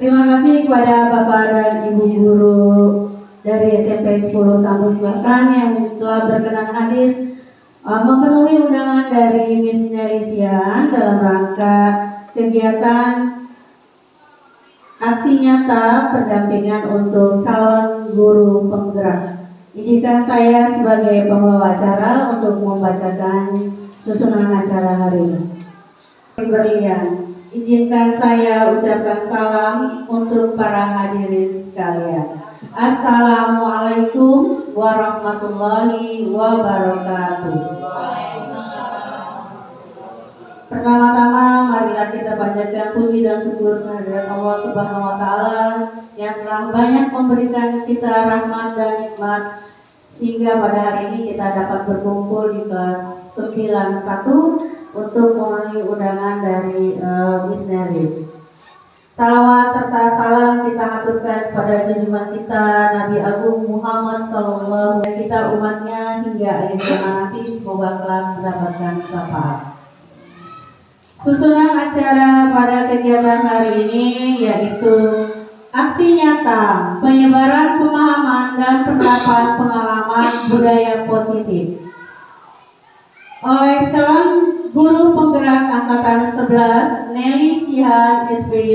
Terima kasih kepada Bapak dan Ibu Guru dari SMP 10 Tambun Selatan yang telah berkenan hadir memenuhi undangan dari Miss Nelisian dalam rangka kegiatan aksi nyata pendampingan untuk calon guru penggerak. Izinkan saya sebagai pembawa acara untuk membacakan susunan acara hari ini. Berlian, izinkan saya ucapkan salam untuk para hadirin sekalian. Assalamualaikum warahmatullahi wabarakatuh. Pertama-tama marilah kita panjatkan puji dan syukur kehadirat Allah Subhanahu wa taala yang telah banyak memberikan kita rahmat dan nikmat hingga pada hari ini kita dapat berkumpul di kelas 91 untuk memenuhi undangan dari Miss Nelly. Salawat serta salam kita haturkan pada junjungan kita Nabi Agung Muhammad Sallallahu Alaihi Wasallam, kita umatnya hingga akhir zaman nanti, semoga kelak mendapatkan syafaat. Susunan acara pada kegiatan hari ini yaitu aksi nyata penyebaran pemahaman dan pendapat pengalaman budaya positif oleh calon guru penggerak angkatan 11 Nelly Sihan SPD,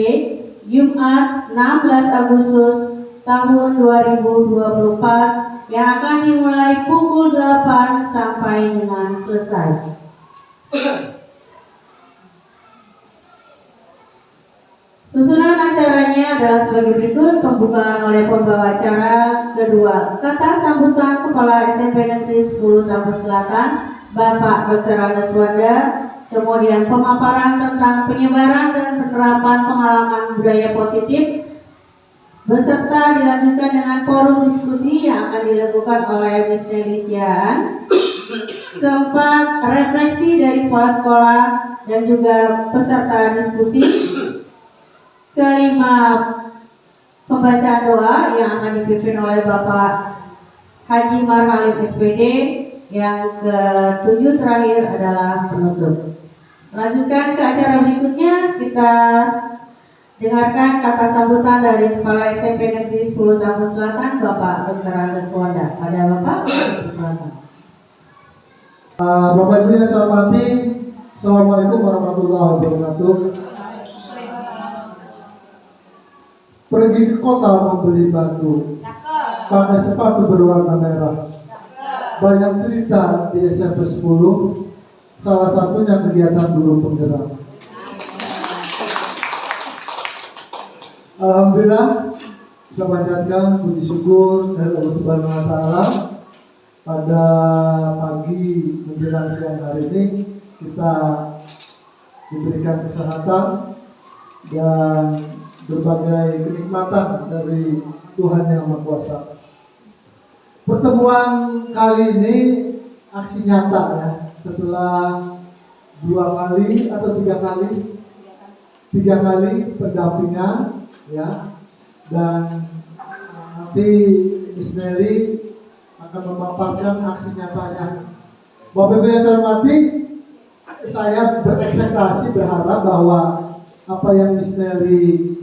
Jumat 16 Agustus tahun 2024 yang akan dimulai pukul 8 sampai dengan selesai. Susunan acaranya adalah sebagai berikut: pembukaan oleh pembawa acara, kedua kata sambutan Kepala SMP Negeri 10 Tambun Selatan Bapak Dr. Andes Wanda, kemudian pemaparan tentang penyebaran dan penerapan pengalaman budaya positif, beserta dilanjutkan dengan forum diskusi yang akan dilakukan oleh Miss Nelisian. Keempat, refleksi dari kepala sekolah dan juga peserta diskusi. Kelima, pembacaan doa yang akan dipimpin oleh Bapak Haji Marhalim SPD. Yang ketujuh terakhir adalah penutup. Lanjutkan ke acara berikutnya, kita dengarkan kata sambutan dari Kepala SMP Negeri 10 Tambun Selatan Bapak Dr. Andes Wanda. Pada Bapak Dr. Selatan. Bapak Ibu yang saya hormati, Assalamualaikum warahmatullahi wabarakatuh. Pergi ke kota membeli batu, pakai sepatu berwarna merah. Banyak cerita di SMP 10, salah satunya kegiatan guru penggerak. Alhamdulillah, kita panjatkan puji syukur dari Allah Subhanahu wa taala. Pada pagi menjelang siang hari ini kita diberikan kesehatan dan berbagai kenikmatan dari Tuhan Yang Maha Kuasa. Pertemuan kali ini aksi nyata ya, setelah 2 kali atau 3 kali pendampingan ya, dan nanti Miss Nelly akan memaparkan aksi nyatanya. Bapak Ibu yang saya hormati, saya berekspektasi berharap bahwa apa yang Miss Nelly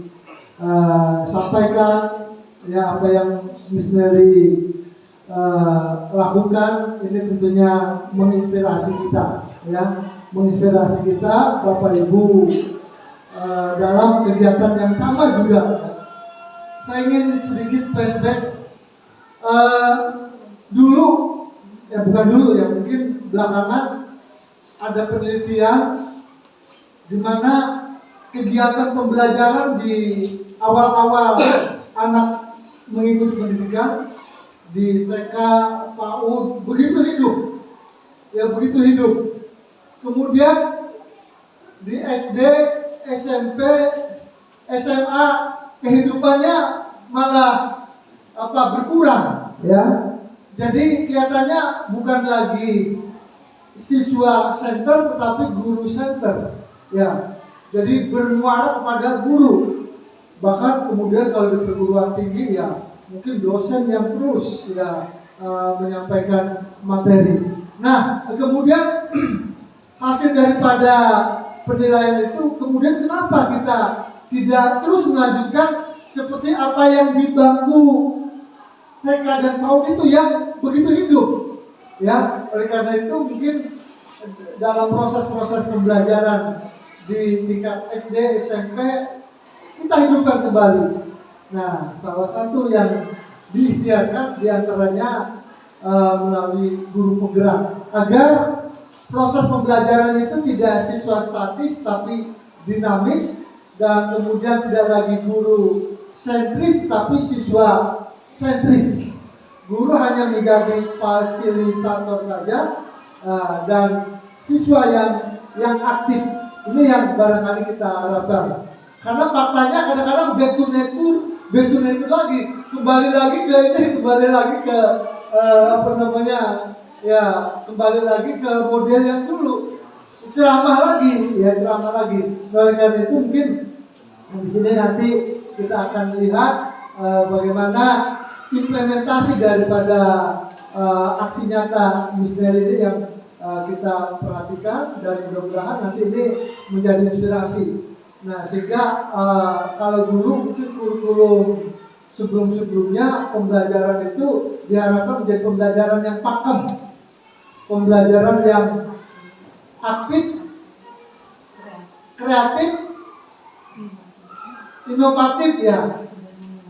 sampaikan ya, apa yang Miss Nelly lakukan ini tentunya menginspirasi kita ya, menginspirasi kita Bapak Ibu dalam kegiatan yang sama juga. Saya ingin sedikit flashback dulu ya, bukan dulu ya, mungkin belakangan ada penelitian di mana kegiatan pembelajaran di awal-awal anak mengikuti pendidikan di TK, PAUD begitu hidup. Kemudian di SD, SMP, SMA kehidupannya malah berkurang ya. Jadi kelihatannya bukan lagi siswa center tetapi guru center ya. Jadi bermuara kepada guru. Bahkan kemudian kalau di perguruan tinggi ya mungkin dosen yang terus ya menyampaikan materi. Nah, kemudian hasil daripada penilaian itu kemudian kenapa kita tidak terus melanjutkan seperti apa yang di bangku TK dan PAUD itu yang begitu hidup. Ya, oleh karena itu mungkin dalam proses-proses pembelajaran di tingkat SD, SMP kita hidupkan kembali. Nah, salah satu yang diikhtiarkan diantaranya melalui guru penggerak agar proses pembelajaran itu tidak siswa statis tapi dinamis, dan kemudian tidak lagi guru sentris tapi siswa sentris. Guru hanya menjadi fasilitator saja, dan siswa yang aktif. Ini yang barangkali kita harapkan. Karena faktanya kadang-kadang back to nature lagi, kembali lagi ke ini, kembali lagi ke kembali lagi ke model yang dulu. Ceramah lagi. Oleh karena itu mungkin di sini nanti kita akan lihat bagaimana implementasi daripada aksi nyata Miss Nelly ini yang kita perhatikan, dan mudah-mudahan nanti ini menjadi inspirasi. Nah, sehingga kalau dulu mungkin kurikulum sebelum-sebelumnya pembelajaran itu diharapkan menjadi pembelajaran yang pakem, pembelajaran yang aktif, kreatif, inovatif ya,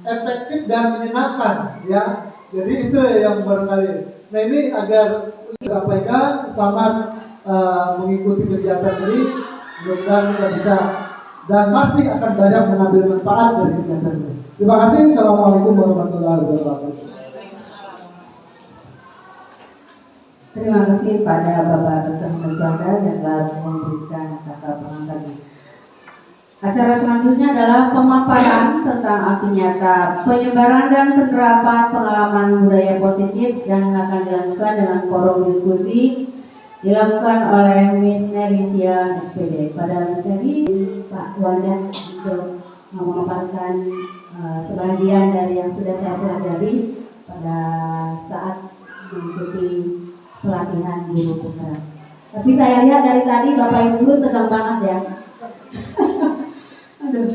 efektif dan menyenangkan ya. Jadi itu yang barangkali. Nah, ini agar sampaikan, selamat mengikuti kegiatan ini. Mudah-mudahan kita bisa dan pasti akan banyak mengambil manfaat dari kegiatan ini. Terima kasih. Assalamualaikum warahmatullahi wabarakatuh. Terima kasih pada Bapak Dr. Musyaga yang telah memberikan kata pengantar. Acara selanjutnya adalah pemaparan tentang aksi nyata penyebaran dan penerapan pengalaman budaya positif yang akan dilakukan dengan forum diskusi dilakukan oleh Miss Nelly Sian SPD. Pada Miss Nelly, Pak Wanda untuk memaparkan sebagian dari yang sudah saya pelajari pada saat mengikuti pelatihan guru penggerak. Tapi saya lihat dari tadi Bapak Ibu guru tegang banget ya. Aduh.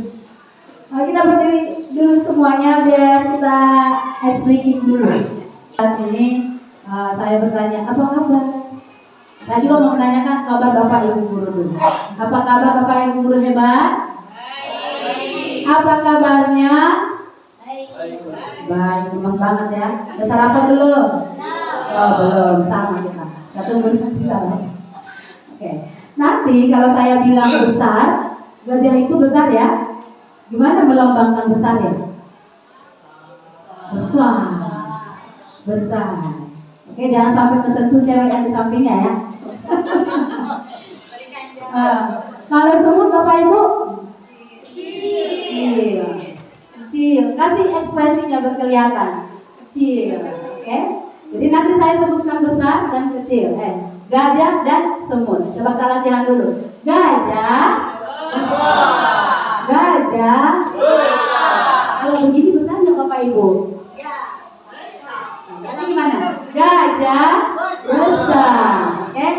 Nah, kita berdiri dulu semuanya biar kita ice breaking dulu. Saat ini saya bertanya, apa kabar? Saya juga mau menanyakan kabar Bapak Ibu guru dulu. Apa kabar Bapak Ibu guru hebat? Baik. Apa kabarnya? Baik. Baik, lemas banget ya. Udah sarapan belum? Oh, belum, sama kita. Kita tunggu di sana. Oke. Nanti kalau saya bilang besar, gajah itu besar ya. Gimana melambangkan besar ya? Besar. Besar. Oke, jangan sampai kesentuh cewek yang di sampingnya ya. Kalau semut Bapak Ibu? Kecil. Kecil. Kasih ekspresinya berkelihatan. Kecil. Oke. Jadi nanti saya sebutkan besar dan kecil. Gajah dan semut. Coba kita latihan dulu. Gajah besar. Gajah besar. Kalau begini besarnya Bapak Ibu? Ya. Jadi gimana? Gajah besar. Oke.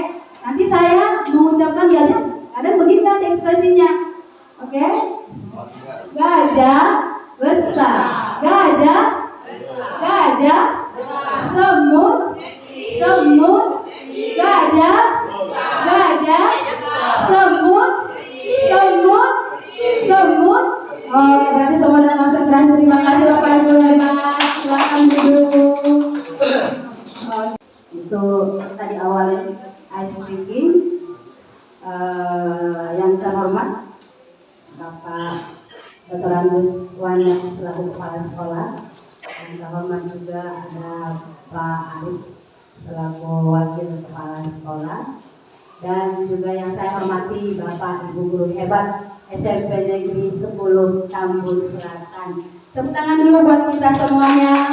Nanti saya mengucapkan gajah. Ada begini nanti ekspresinya. Oke. Gajah besar. Gajah besar. Gajah besar. Semut. Semut. Gajah. Gajah. Semut. Semut. Semut. Oh, berarti semua dalam konsentrasi. Terima kasih Bapak Ibu hebat. Silakan duduk. Itu tadi awalnya ice breaking. Yang terhormat Bapak Dr. Agus Wanda selaku kepala sekolah. Yang terhormat juga ada Pak Arif selaku wakil kepala sekolah. Dan juga yang saya hormati Bapak Ibu guru hebat SMP Negeri 10 Tambun Selatan. Tepuk tangan dulu buat kita semuanya.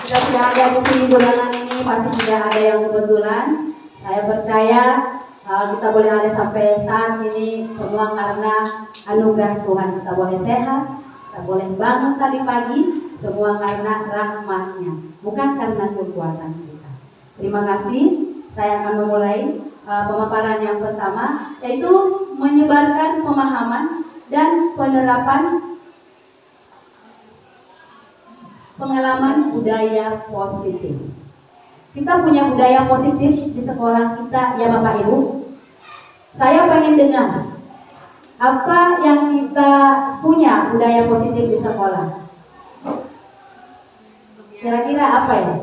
Kita sudah ada di sini bulan ini, pasti tidak ada yang kebetulan. Saya percaya kita boleh ada sampai saat ini semua karena anugerah Tuhan. Kita boleh sehat, kita boleh bangun tadi pagi, semua karena rahmat-Nya, bukan karena kekuatan kita. Terima kasih. Saya akan memulai pemaparan yang pertama, yaitu menyebarkan pemahaman dan penerapan pengalaman budaya positif. Kita punya budaya positif di sekolah kita ya Bapak Ibu. Saya pengen dengar apa yang kita punya budaya positif di sekolah. Kira-kira apa ya?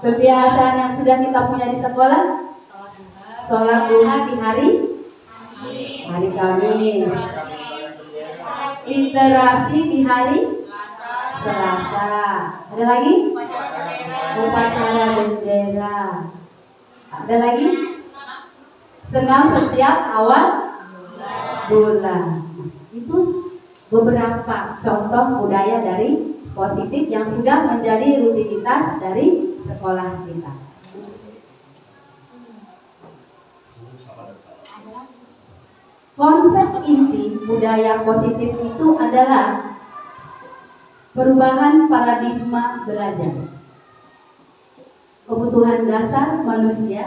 Kebiasaan yang sudah kita punya di sekolah? Sholat duha di hari Kamis. Interaksi di hari Selasa. Ada lagi? Upacara bendera. Ada lagi? Senam setiap awal bulan. Itu beberapa contoh budaya dari positif yang sudah menjadi rutinitas dari sekolah kita. Konsep inti budaya positif itu adalah perubahan paradigma belajar. Kebutuhan dasar manusia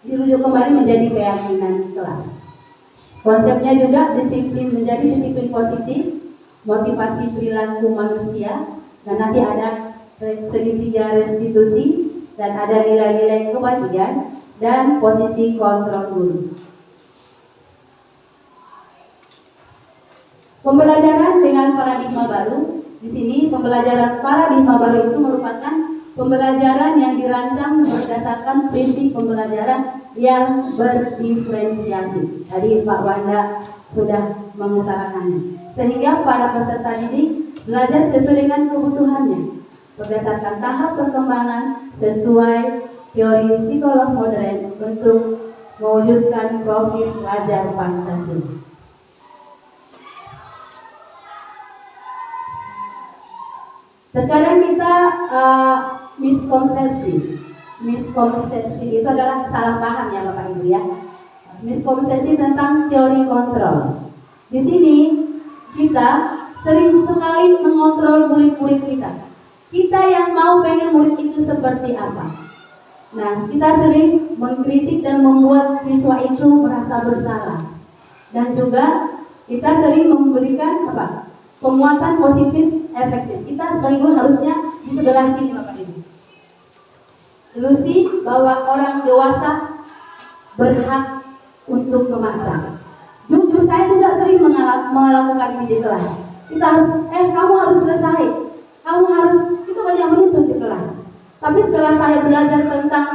dirujuk kembali menjadi keyakinan kelas. Konsepnya juga disiplin menjadi disiplin positif, motivasi perilaku manusia, dan nanti ada segitiga restitusi, dan ada nilai-nilai kewajiban dan posisi kontrol guru. Pembelajaran dengan paradigma baru. Di sini pembelajaran paradigma baru itu merupakan pembelajaran yang dirancang berdasarkan prinsip pembelajaran yang berdiferensiasi. Tadi Pak Wanda sudah mengutarakannya. Sehingga para peserta didik belajar sesuai dengan kebutuhannya, berdasarkan tahap perkembangan sesuai teori psikolog modern untuk mewujudkan profil pelajar Pancasila. Terkadang kita miskonsepsi itu adalah salah paham ya Bapak Ibu ya. Miskonsepsi tentang teori kontrol. Di sini kita sering sekali mengontrol murid-murid kita. Kita yang mau pengen murid itu seperti apa. Nah, kita sering mengkritik dan membuat siswa itu merasa bersalah. Dan juga kita sering memberikan penguatan positif efektif. Kita sebagai guru harusnya di sebelah sini Bapak Ibu. Ilusi bahwa orang dewasa berhak untuk memaksa. Jujur saya juga sering melakukan ini di kelas. Kita harus, kamu harus selesai. Kamu harus, kita banyak menuntut di kelas. Tapi setelah saya belajar tentang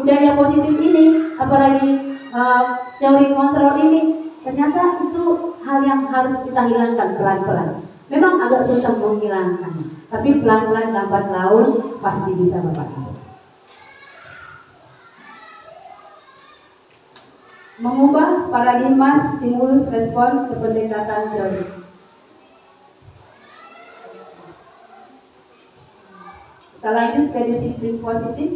budaya positif ini, apalagi teori kontrol ini, ternyata itu hal yang harus kita hilangkan pelan-pelan. Memang agak susah menghilangkan, tapi pelan-pelan lambat laun pasti bisa Bapak Ibu. Mengubah paradigma stimulus respon kependekatan teori. Kita lanjut ke disiplin positif.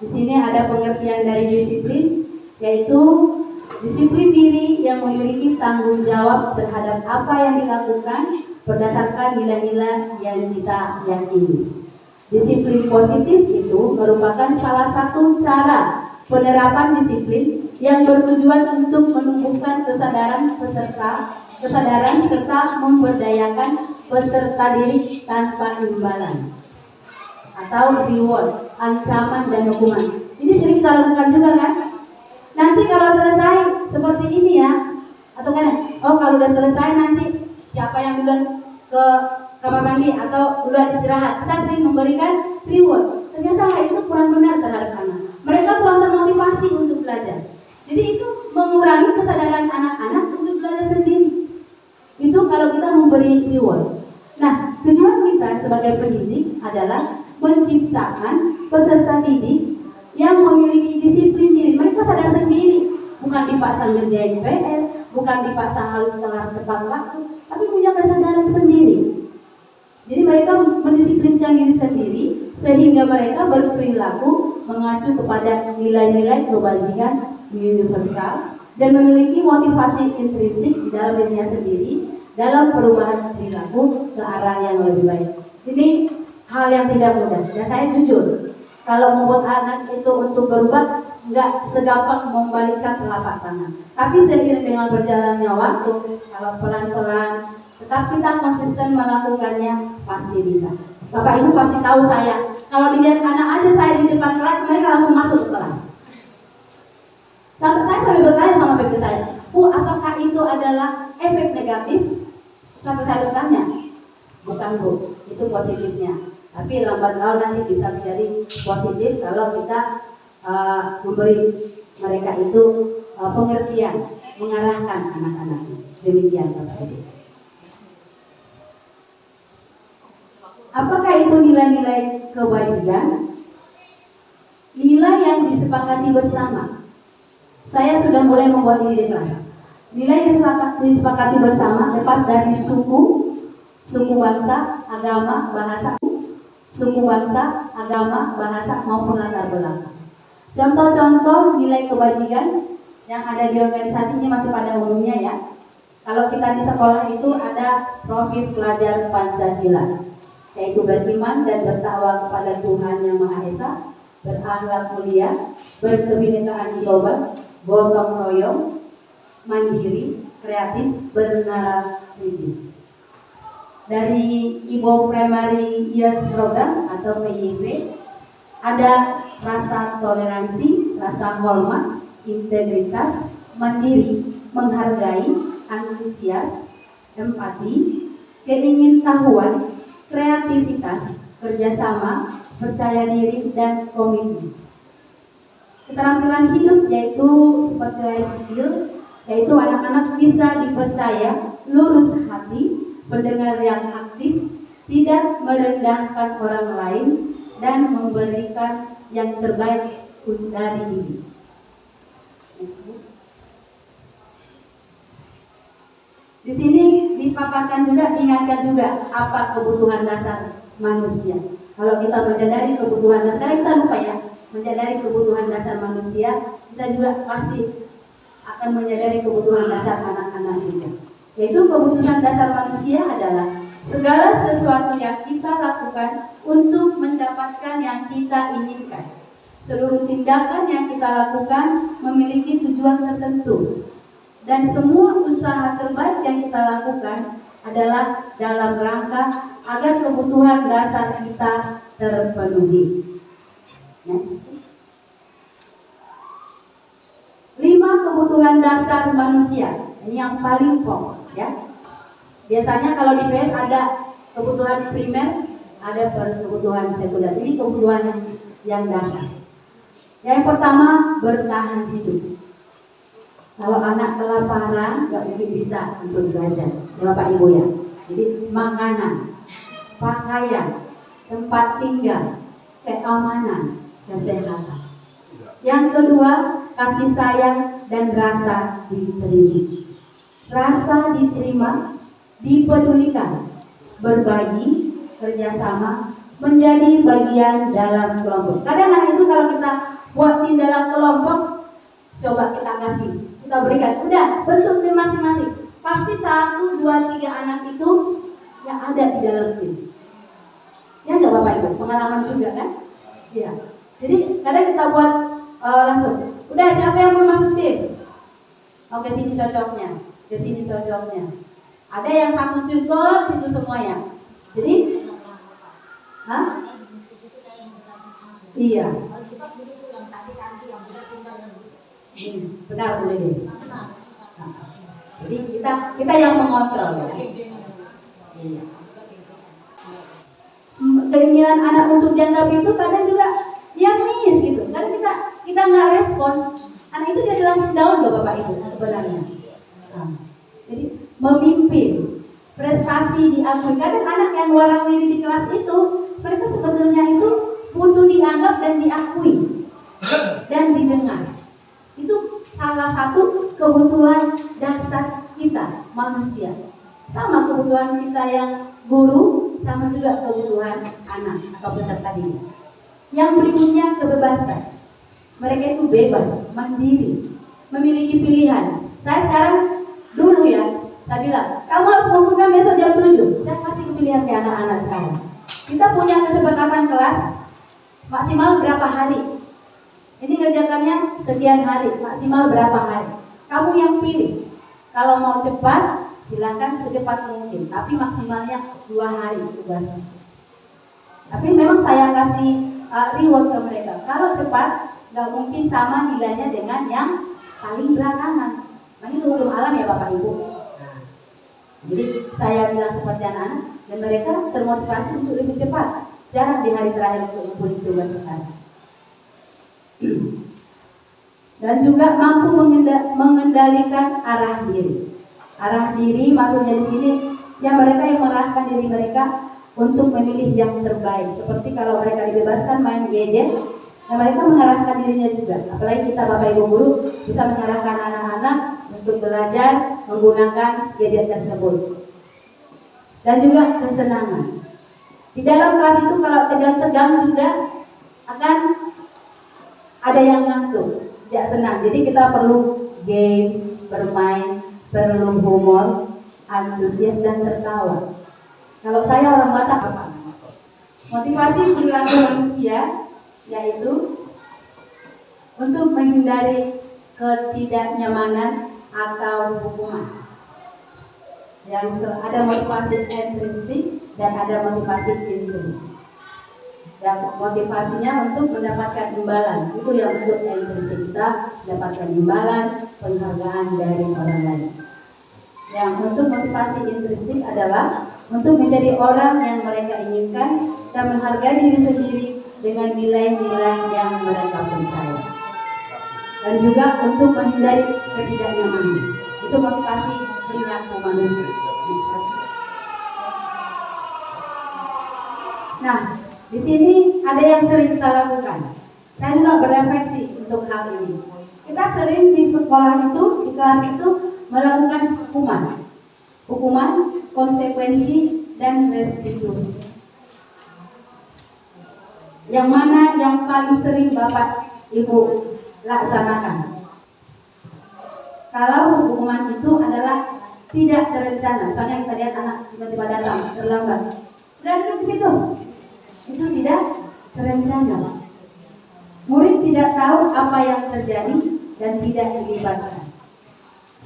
Di sini ada pengertian dari disiplin, yaitu disiplin diri yang memiliki tanggung jawab terhadap apa yang dilakukan berdasarkan nilai-nilai yang kita yakini. Disiplin positif itu merupakan salah satu cara penerapan disiplin yang bertujuan untuk menumbuhkan kesadaran serta memberdayakan peserta diri tanpa imbalan atau reward, ancaman dan hukuman. Ini sering kita lakukan juga kan? Nanti kalau selesai seperti ini ya, atau kan, kalau udah selesai nanti siapa yang duluan ke kamar mandi atau duluan istirahat, kita sering memberikan reward. Ternyata hal itu kurang benar terhadap anak. Mereka kurang termotivasi untuk belajar. Jadi itu mengurangi kesadaran anak-anak untuk belajar sendiri. Itu kalau kita memberi reward. Nah, tujuan kita sebagai pendidik adalah menciptakan peserta didik yang memiliki disiplin diri. Mereka sadar sendiri, bukan dipaksa ngerjain PR, bukan dipaksa harus kelar tepat waktu, tapi punya kesadaran sendiri. Jadi mereka mendisiplinkan diri sendiri sehingga mereka berperilaku mengacu kepada nilai-nilai kebajikan universal dan memiliki motivasi intrinsik di dalam dirinya sendiri dalam perubahan perilaku ke arah yang lebih baik. Ini hal yang tidak mudah. Dan saya jujur, Kalau membuat anak itu untuk berubah, nggak segampang membalikkan telapak tangan. Tapi seiring dengan berjalannya waktu, kalau pelan-pelan, tetap kita konsisten melakukannya, pasti bisa. Bapak Ibu pasti tahu saya, kalau dilihat anak aja saya di depan kelas, mereka langsung masuk ke kelas. Sampai bertanya sama PP saya, Bu, apakah itu adalah efek negatif? Sampai saya bertanya, bukan Bu, itu positifnya. Tapi lambat laun nanti bisa menjadi positif kalau kita memberi mereka itu pengertian, mengarahkan anak-anak. Demikian Bapak Ibu. Apakah itu nilai-nilai kewajiban? Nilai yang disepakati bersama. Saya sudah mulai membuat ini di kelas. Nilai yang disepakati bersama lepas dari suku bangsa, agama, bahasa, maupun latar belakang. Contoh-contoh nilai kewajiban yang ada di organisasi ini masih pada umumnya ya. Kalau kita di sekolah itu ada profil pelajar Pancasila, yaitu beriman dan bertakwa kepada Tuhan Yang Maha Esa, berakhlak mulia, berkebinekaan global, gotong royong, mandiri, kreatif, bernara kritis. Dari Ibu Primary Years Program atau PYP ada rasa toleransi, rasa hormat, integritas, mandiri, menghargai, antusias, empati, keingintahuan, kreativitas, kerjasama, percaya diri, dan komitmen. Keterampilan hidup yaitu seperti life skill, yaitu anak-anak bisa dipercaya, lurus hati, pendengar yang aktif, tidak merendahkan orang lain, dan memberikan yang terbaik dari diri. Di sini dipaparkan juga, diingatkan juga apa kebutuhan dasar manusia. Kalau kita menyadari kebutuhan dasar, karena kita lupa ya, menyadari kebutuhan dasar manusia, kita juga pasti akan menyadari kebutuhan dasar anak-anak juga. Yaitu kebutuhan dasar manusia adalah segala sesuatu yang kita lakukan untuk mendapatkan yang kita inginkan. Seluruh tindakan yang kita lakukan memiliki tujuan tertentu. Dan semua usaha terbaik yang kita lakukan adalah dalam rangka agar kebutuhan dasar kita terpenuhi. Next. 5 kebutuhan dasar manusia. Ini yang paling pokok ya. Biasanya kalau di PS ada kebutuhan primer, ada kebutuhan sekunder. Ini kebutuhan yang dasar. Yang pertama, bertahan hidup. Kalau anak kelaparan nggak mungkin bisa untuk belajar, ya Bapak Ibu ya. Jadi makanan, pakaian, tempat tinggal, keamanan, kesehatan. Yang kedua, kasih sayang dan rasa diterima. Rasa diterima, dipedulikan, berbagi, kerjasama, menjadi bagian dalam kelompok. Kadang anak itu kalau kita buatin dalam kelompok, coba kita kasih, kita berikan, udah bentuk tim masing-masing. Pasti 1, 2, 3 anak itu yang ada di dalam tim. Ya enggak Bapak Ibu, pengalaman juga kan? Iya. Jadi kadang kita buat langsung, udah siapa yang mau masuk tim? Oh, ke sini cocoknya, ke sini cocoknya. Ada yang satu circle, situ semuanya. Jadi, hah? Iya. Benar boleh deh. Jadi kita yang mengontrol. Ya. Iya. Keinginan anak untuk dianggap itu kadang juga ya miss gitu. Kadang kita nggak respon, anak itu jadi langsung down loh Bapak Ibu sebenarnya. Jadi memimpin, prestasi diakui. Kadang anak yang warawiri di kelas itu mereka sebetulnya itu butuh dianggap dan diakui dan didengar. Itu salah satu kebutuhan dasar kita manusia. Sama kebutuhan kita yang guru, sama juga kebutuhan anak atau peserta didik. Yang berikutnya kebebasan. Mereka itu bebas, mandiri, memiliki pilihan. Saya sekarang dulu ya, saya bilang, kamu harus ngumpulkan besok jam 7. Saya kasih pilihan ke anak-anak sekarang. Kita punya kesepakatan kelas, Maksimal berapa hari? Ini kerjakannya sekian hari, maksimal berapa hari? Kamu yang pilih. Kalau mau cepat, silakan secepat mungkin, tapi maksimalnya 2 hari tugasnya. Tapi memang saya kasih reward ke mereka. Kalau cepat, nggak mungkin sama nilainya dengan yang paling belakangan. Nah, itu hukum alam ya Bapak Ibu. Jadi saya bilang seperti anak-anak, dan mereka termotivasi untuk lebih cepat. Jarang di hari terakhir untuk mempunyai tugas sekarang. Dan juga mampu mengendalikan arah diri. Arah diri maksudnya di sini ya mereka yang mengarahkan diri mereka untuk memilih yang terbaik. Seperti kalau mereka dibebaskan main gadget, ya mereka mengarahkan dirinya juga. Apalagi kita Bapak Ibu guru bisa mengarahkan anak-anak untuk belajar menggunakan gadget tersebut. Dan juga kesenangan. Di dalam kelas itu kalau tegang-tegang juga akan ada yang ngantuk, tidak senang. Jadi kita perlu games, bermain, perlu humor, antusias dan tertawa. Kalau saya orang Batak apa? Motivasi perilaku manusia yaitu untuk menghindari ketidaknyamanan atau hukuman. Yang ada motivasi intrinsik dan ada motivasi intrinsik. Yang motivasinya untuk mendapatkan imbalan, itu yang untuk intrinsik, kita mendapatkan imbalan, penghargaan dari orang lain. Yang untuk motivasi intrinsik adalah untuk menjadi orang yang mereka inginkan dan menghargai diri sendiri dengan nilai-nilai yang mereka percaya. Dan juga untuk menghindari ketidaknyamanan. Itu motivasi perilaku manusia. Nah, di sini ada yang sering kita lakukan. Saya juga berefleksi untuk hal ini. Kita sering di sekolah itu, di kelas itu melakukan hukuman, konsekuensi, dan restitusi. Yang mana yang paling sering Bapak Ibu laksanakan? Kalau hukuman itu adalah tidak terencana, misalnya kita lihat anak tiba-tiba datang terlambat, udah duduk di situ, itu tidak terencana. Murid tidak tahu apa yang terjadi dan tidak dilibatkan.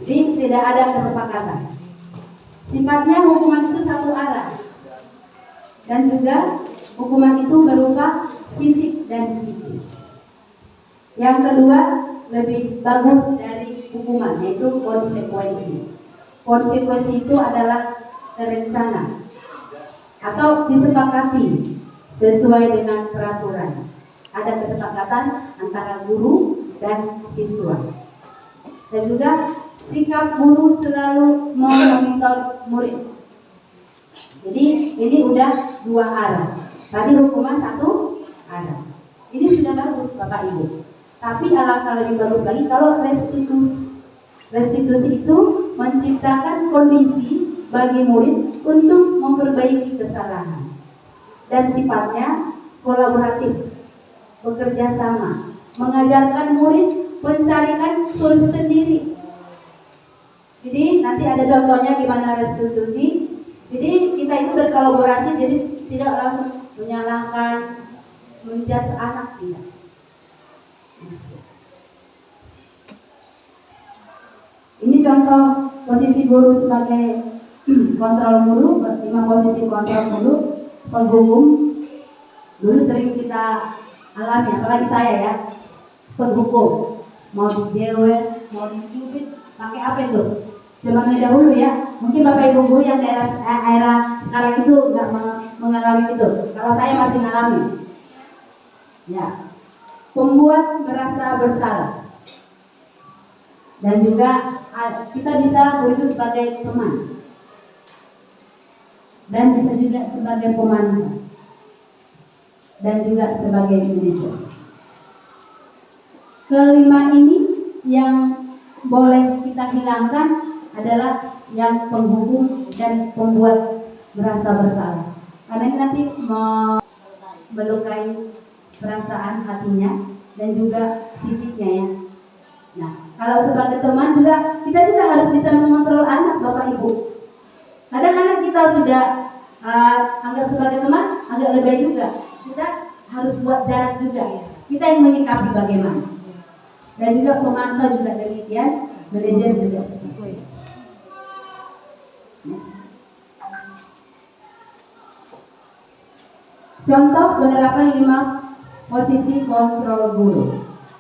Jadi tidak ada kesepakatan. Sifatnya hukuman itu satu arah. Dan juga hukuman itu berupa fisik dan psikis. Yang kedua, lebih bagus dari hukuman, yaitu konsekuensi. Konsekuensi itu adalah terencana atau disepakati sesuai dengan peraturan. Ada kesepakatan antara guru dan siswa. Dan juga sikap guru selalu memonitor murid. Jadi ini udah 2 arah. Tadi hukuman 1 arah. Ini sudah bagus Bapak Ibu. Tapi alangkah lebih bagus lagi kalau restitusi. Restitusi itu menciptakan kondisi bagi murid untuk memperbaiki kesalahan. Dan sifatnya kolaboratif, bekerja sama, mengajarkan murid mencarikan solusi sendiri. Jadi nanti ada contohnya gimana restitusi. Jadi kita itu berkolaborasi, jadi tidak langsung menyalahkan, menjudge anak, tidak. Ini contoh posisi guru sebagai kontrol guru, 5 posisi kontrol guru, penghukum. Dulu sering kita alami, apalagi saya ya, penghukum. Mau dijewer, mau dicubit, pakai apa itu? Zamannya dahulu ya, mungkin Bapak Ibu guru yang daerah sekarang itu nggak mengalami itu. Kalau saya masih mengalami. Ya, membuat merasa bersalah. Dan juga kita bisa guru itu sebagai teman. Dan bisa juga sebagai pemandu. Dan juga sebagai manajer. Kelima ini yang boleh kita hilangkan adalah yang penghukum dan pembuat merasa bersalah. Karena ini nanti melukai perasaan hatinya dan juga fisiknya ya. Nah, kalau sebagai teman juga kita juga harus bisa mengontrol anak Bapak Ibu. Kadang-kadang kita sudah anggap sebagai teman agak lebay juga. Kita harus buat jarak juga. Kita yang menyikapi bagaimana. Dan juga pemantau juga demikian, manajer juga seperti itu. Contoh penerapan 5 posisi kontrol guru.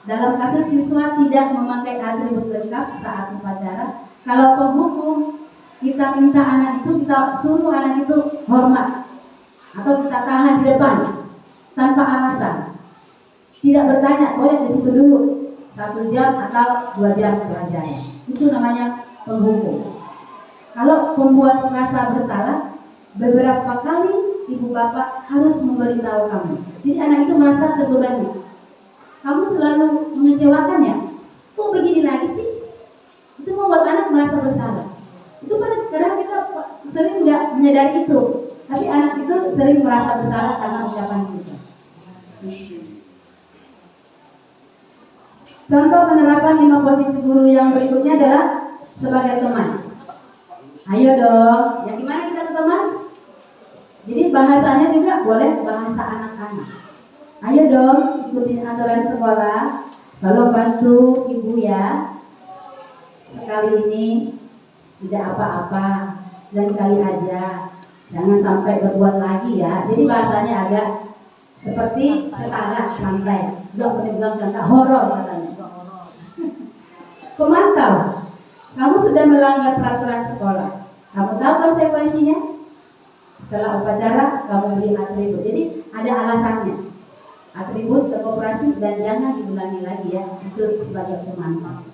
Dalam kasus siswa tidak memakai atribut lengkap saat upacara, kalau penghukum kita minta anak itu, kita suruh anak itu hormat atau kita tahan di depan tanpa alasan, tidak bertanya, boleh di situ dulu 1 jam atau 2 jam belajar, itu namanya penghukum. Kalau pembuat merasa bersalah, beberapa kali ibu bapak harus memberitahu kamu. Jadi anak itu merasa terbebani. Kamu selalu mengecewakan ya? Kok begini lagi sih? Itu membuat anak merasa bersalah. Itu kadang kita sering nggak menyadari itu, tapi anak itu sering merasa bersalah karena ucapan kita. Contoh penerapan 5 posisi guru yang berikutnya adalah sebagai teman. Ayo dong, yang gimana kita ke teman? Jadi bahasanya juga boleh bahasa anak-anak. Ayo dong, ikutin aturan sekolah. Tolong bantu ibu ya. Sekali ini tidak apa-apa, dan kali aja. Jangan sampai berbuat lagi ya. Jadi bahasanya agak seperti setara, santai. Enggak boleh bilang kata horor katanya. Pemantau. Kamu sudah melanggar peraturan sekolah. Kamu tahu konsekuensinya? Setelah upacara, kamu beri atribut. Jadi ada alasannya. Atribut ke koperasi dan jangan diulangi lagi ya. Itu sebagai pemantau.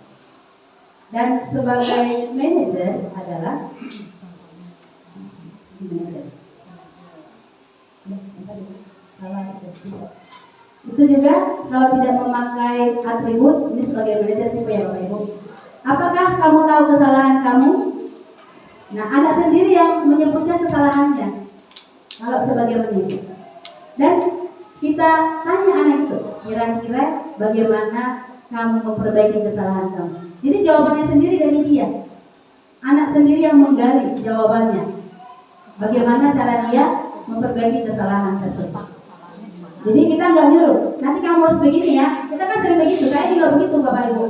Dan sebagai manajer adalah itu juga kalau tidak memakai atribut, ini sebagai manajer tipe ya Bapak Ibu. Apakah kamu tahu kesalahan kamu? Nah, anak sendiri yang menyebutkan kesalahannya kalau sebagai manajer. Dan kita tanya anak itu, kira-kira bagaimana kamu memperbaiki kesalahan kamu. Jadi jawabannya sendiri dari dia. Anak sendiri yang menggali jawabannya. Bagaimana cara dia memperbaiki kesalahan tersebut. Jadi kita nggak nyuruh, nanti kamu harus begini ya. Kita kan sering begitu, saya juga begitu Bapak Ibu.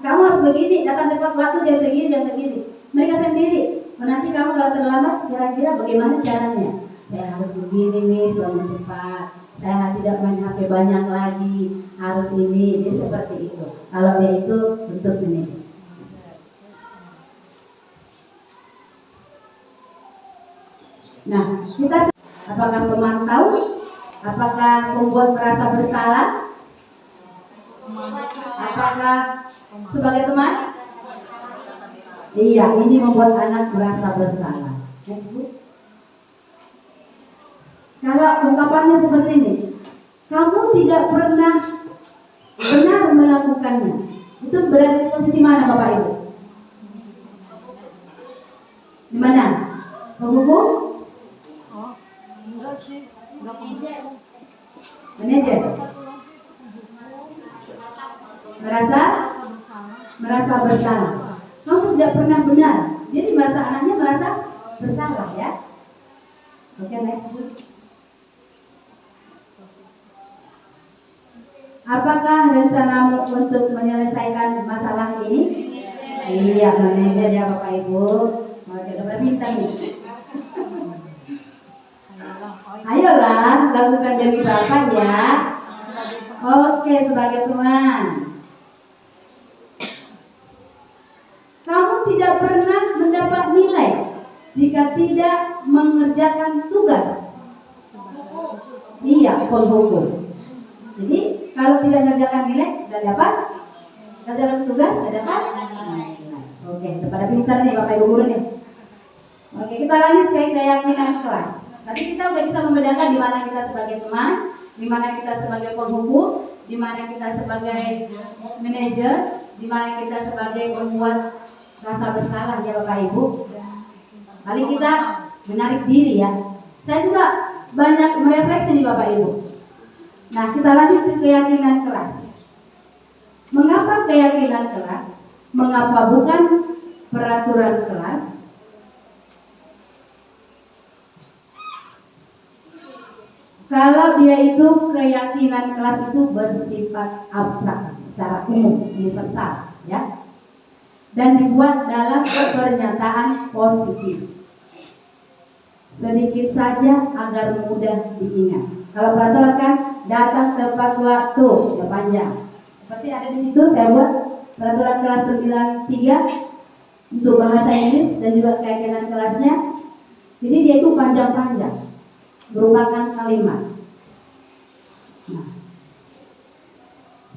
Kamu harus begini, datang tepat waktu, jam segini. Mereka sendiri. Nanti kamu kalau terlambat, kira-kira bagaimana caranya? Saya harus begini nih, bangun cepat. Saya tidak main HP banyak lagi, harus ini, jadi seperti itu. Kalau dia itu bentuk manajer. Nah, kita apakah pemantau? Apakah membuat merasa bersalah? Apakah sebagai teman? Iya, ini membuat anak merasa bersalah. Next, Bu. Kalau ungkapannya seperti ini, kamu tidak pernah benar melakukannya. Itu berada di posisi mana Bapak Ibu? Di mana? Penghukum? Oh, enggak sih, enggak penghukum. Manajer? Merasa bersalah. Kamu tidak pernah benar. Jadi merasa anaknya merasa bersalah ya. Oke, next. Apakah rencanamu untuk menyelesaikan masalah ini? Iya, manajer ya Bapak Ibu. Mau coba pintar nih. Ayolah, lakukan demi Bapak ya. Oke, sebagai teman. Kamu tidak pernah mendapat nilai jika tidak mengerjakan tugas. Iya, penghukum. Jadi kalau tidak mengerjakan nilai, nggak dapat. Kerjakan tugas, nggak dapat. Oke, kepada pintar nih Bapak Ibu guru nih. Oke, kita lanjut ke keyakinan kelas. Tadi kita udah bisa membedakan di mana kita sebagai teman, di mana kita sebagai penghukum, di mana kita sebagai manajer, di mana kita sebagai pembuat rasa bersalah ya Bapak Ibu. Paling kita menarik diri ya. Saya juga banyak merefleksi nih Bapak Ibu. Nah, kita lanjut ke keyakinan kelas. Mengapa keyakinan kelas? Mengapa bukan peraturan kelas? Kalau dia itu keyakinan kelas itu bersifat abstrak, secara umum, universal, ya, dan dibuat dalam pernyataan positif. Sedikit saja agar mudah diingat. Kalau peraturan kan datang tepat waktu, ya panjang. Seperti ada di situ saya buat peraturan kelas 93 untuk bahasa Inggris dan juga keyakinan kelasnya. Jadi dia itu panjang-panjang, merupakan kalimat. Nah,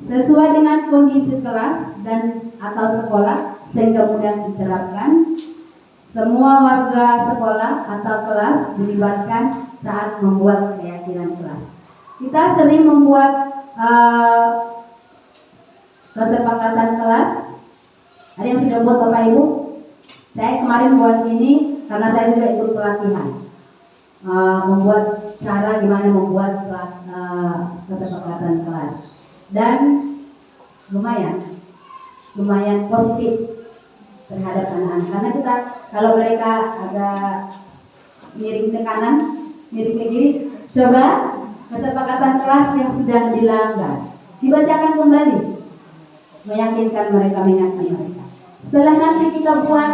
sesuai dengan kondisi kelas dan atau sekolah sehingga mudah diterapkan. Semua warga sekolah atau kelas dilibatkan saat membuat keyakinan kelas. Kita sering membuat kesepakatan kelas. Ada yang sudah buat Bapak Ibu? Saya kemarin buat ini karena saya juga ikut pelatihan. Membuat cara gimana membuat kesepakatan kelas. Dan lumayan positif terhadap anak-anak, karena kita kalau mereka agak miring ke kanan, miring ke kiri, coba kesepakatan kelas yang sudah dilanggar dibacakan kembali, meyakinkan mereka, mengingatkan mereka. Setelah nanti kita buat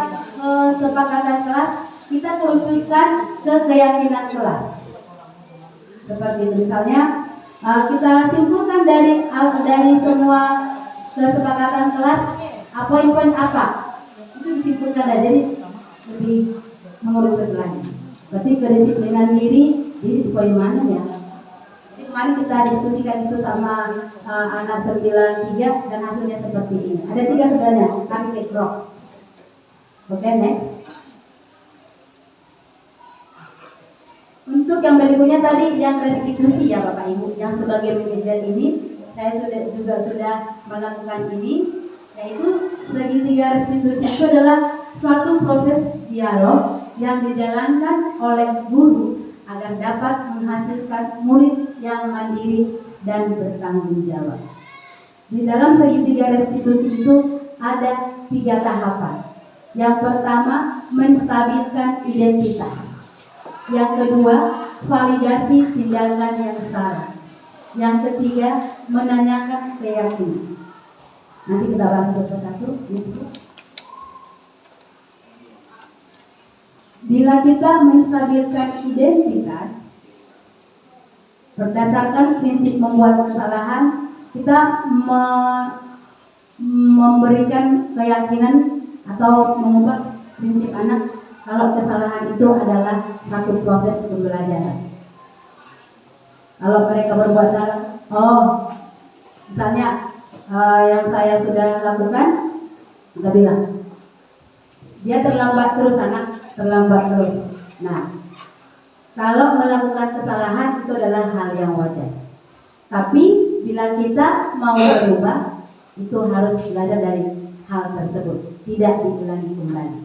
kesepakatan kelas, kita kerucutkan ke keyakinan kelas. Seperti itu, misalnya kita simpulkan dari semua kesepakatan kelas poin-poin apa itu disimpulkan aja, jadi lebih mengerucut lagi. Berarti kedisiplinan diri di poin mana ya? Jadi kemarin kita diskusikan itu sama anak 93 dan hasilnya seperti ini. Ada 3 sebenarnya, kami take rock. Oke, next. Untuk yang berikutnya tadi yang restitusi ya Bapak Ibu, yang sebagai manajer ini saya sudah melakukan ini. Yaitu segitiga restitusi itu adalah suatu proses dialog yang dijalankan oleh guru agar dapat menghasilkan murid yang mandiri dan bertanggung jawab. Di dalam segitiga restitusi itu ada 3 tahapan. Yang pertama, menstabilkan identitas. Yang kedua, validasi tindakan yang salah. Yang ketiga, menanyakan keyakinan. Nanti kita bahas satu persatu. Bila kita menstabilkan identitas berdasarkan prinsip membuat kesalahan, kita memberikan keyakinan atau mengubah prinsip anak kalau kesalahan itu adalah satu proses pembelajaran. Kalau mereka berbuat salah, misalnya yang saya sudah lakukan, kita bilang dia terlambat terus, terlambat terus. Nah, kalau melakukan kesalahan itu adalah hal yang wajar. Tapi bila kita mau berubah, itu harus belajar dari hal tersebut, tidak diulangi kembali.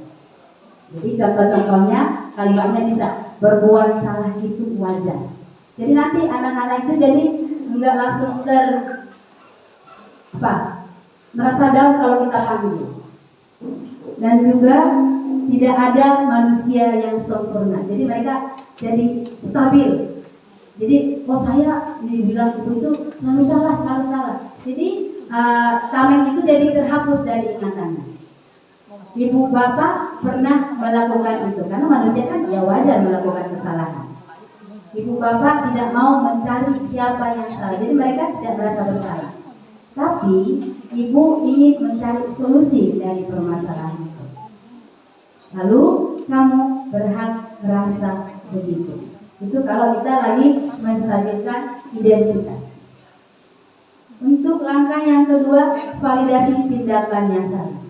Jadi contoh-contohnya kalimatnya bisa berbuat salah itu wajar. Jadi nanti anak-anak itu jadi enggak langsung merasa down kalau kita panggil. Dan juga tidak ada manusia yang sempurna. Jadi mereka jadi stabil. Jadi saya dibilang itu selalu salah. Jadi tameng itu jadi terhapus dari ingatannya. Ibu bapak pernah melakukan itu karena manusia kan ya wajar melakukan kesalahan. Ibu bapak tidak mau mencari siapa yang salah. Jadi mereka tidak merasa bersalah. Tapi ibu ingin mencari solusi dari permasalahan itu. Lalu kamu berhak merasa begitu. Itu kalau kita lagi menstabilkan identitas. Untuk langkah yang kedua, validasi tindakan yang salah.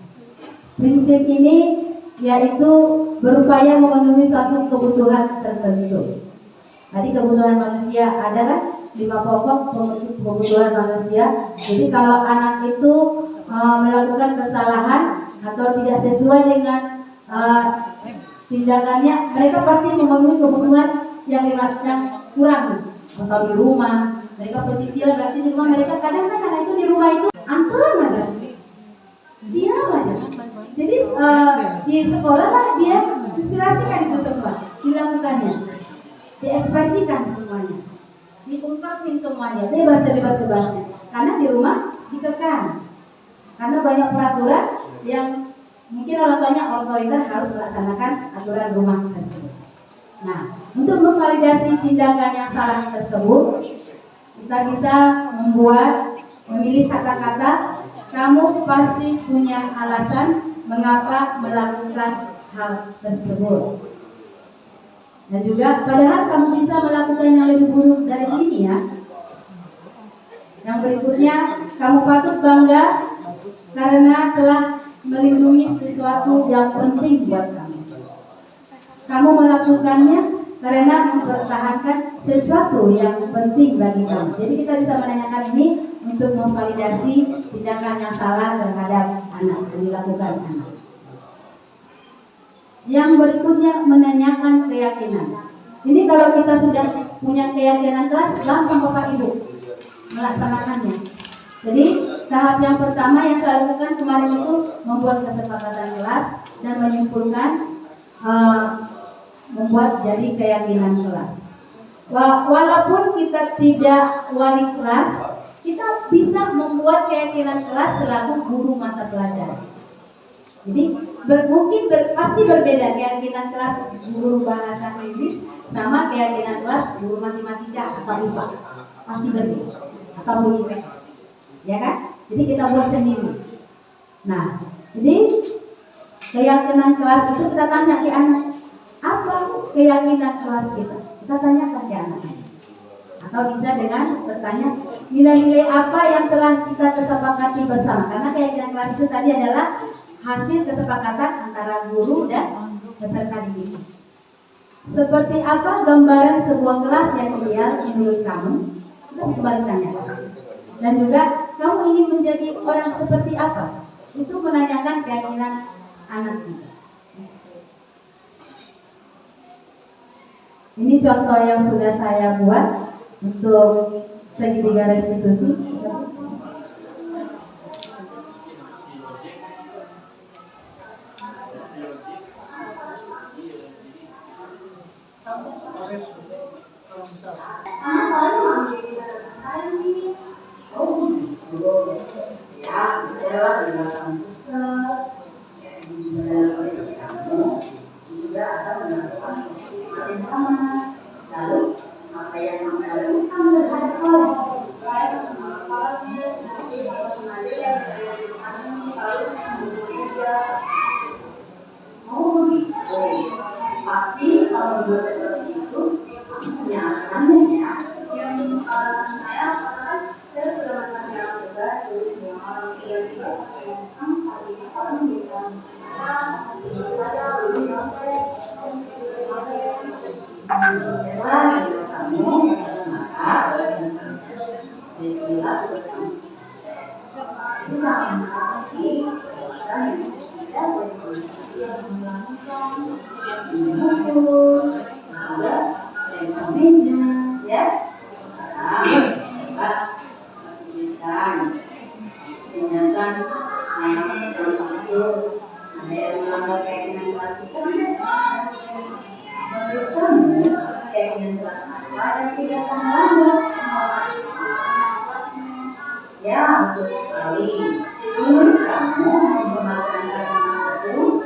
Prinsip ini yaitu berupaya memenuhi suatu kebutuhan tertentu. Tadi kebutuhan manusia ada kan? 5 pokok kebutuhan manusia. Jadi kalau anak itu melakukan kesalahan atau tidak sesuai dengan tindakannya, mereka pasti memenuhi kebutuhan yang kurang. Atau di rumah, mereka pecicilan, berarti di rumah mereka kadang kan anak itu di rumah itu anteng aja, diam aja. Jadi di sekolah lah dia inspirasikan itu semua, dilakukannya, diekspresikan semuanya. ungkapin semuanya, bebasnya. Karena di rumah dikekang. Karena banyak peraturan yang mungkin orang tuanya otoriter harus melaksanakan aturan rumah tersebut. Nah, untuk memvalidasi tindakan yang salah tersebut, kita bisa memilih kata-kata, kamu pasti punya alasan mengapa melakukan hal tersebut. Dan juga padahal kamu bisa melakukan yang lebih buruk dari ini ya. Yang berikutnya, kamu patut bangga karena telah melindungi sesuatu yang penting buat kamu. Kamu melakukannya karena mempertahankan sesuatu yang penting bagi kamu. Jadi kita bisa menanyakan ini untuk memvalidasi tindakan yang salah terhadap anak yang dilakukan anak. Yang berikutnya menanyakan keyakinan. Ini kalau kita sudah punya keyakinan kelas, gampang Bapak Ibu melaksanakannya. Jadi tahap yang pertama yang saya lakukan kemarin itu membuat kesepakatan kelas dan menyimpulkan membuat jadi keyakinan kelas. Walaupun kita tidak wali kelas, kita bisa membuat keyakinan kelas selaku guru mata pelajaran. Jadi pasti berbeda keyakinan kelas guru bahasa Inggris sama keyakinan kelas guru matematika atau IPA, pasti berbeda, atau guru IPS, ya kan? Jadi kita buat sendiri. Nah, jadi keyakinan kelas itu kita tanya ke anak, apa keyakinan kelas kita? Kita tanyakan ke anak. Atau bisa dengan bertanya nilai-nilai apa yang telah kita kesepakati bersama. Karena keyakinan kelas itu tadi adalah hasil kesepakatan antara guru dan peserta didik. Seperti apa gambaran sebuah kelas yang ideal menurut kamu? Kita kembali tanyakan. Dan juga kamu ingin menjadi orang seperti apa? Itu menanyakan keyakinan anak kita. Ini contoh yang sudah saya buat untuk segitiga restitusi. Pasti kalau gue seperti itu punya alasannya ya. Yang alasan saya adalah saya sudah melakukan tugas dari semua orang tiba-tiba saya kali orang bilang saya belum sampai setelah kamu maka bila bersama bisa menghadapi dan yang tidak yang melakukan mengukur juga yang bisa meja ya coba tunjukkan tindakan yang itu ada yang melanggar keyakinan kelas kita menurut kamu keyakinan kelas apa yang sudah kamu melanggar ya betul sekali menurut kamu menghormatkan itu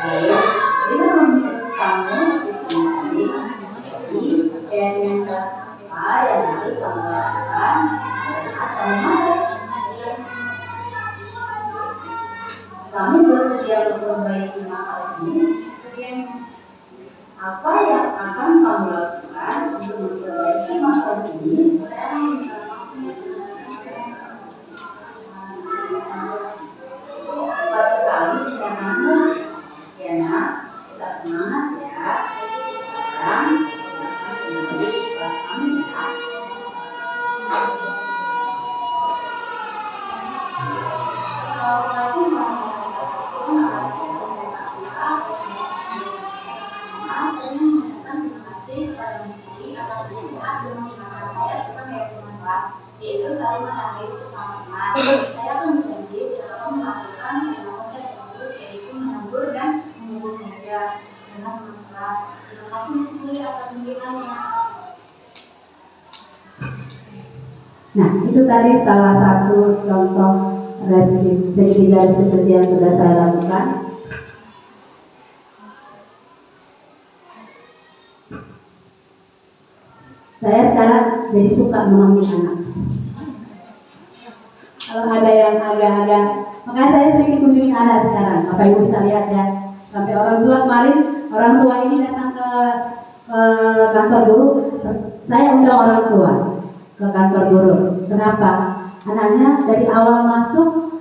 baik bila menurut kamu di keyakinan kelas apa yang harus kamu lakukan atau mana kamu bersedia untuk memperbaiki masalah ini apa yang akan kamu lakukan untuk memperbaiki masalah ini buat sekali sebenarnya ya nak kita semangat ya sekarang menulis kelas kami ya Assalamualaikum warahmatullahi wabarakatuh. Saya mengucapkan terima kasih kepada Mas Diri atas nasihat dan mengingatkan saya tentang keyakinan kelas, yaitu saling menghargai sesama teman. Saya akan berjanji dalam melakukan yang saya tersebut, yaitu menegur dan mengukur meja dengan teman kelas. Terima kasih Mas Diri atas bimbingannya. Nah, itu tadi salah satu contoh segitiga restitusi yang sudah saya lakukan. Saya sekarang jadi suka memanggil anak. Kalau ada yang agak-agak, makanya saya sering dikunjungi anak sekarang. Bapak Ibu bisa lihat ya. Sampai orang tua kemarin, orang tua ini datang ke kantor guru. Saya undang orang tua ke kantor guru. Kenapa? Anaknya dari awal masuk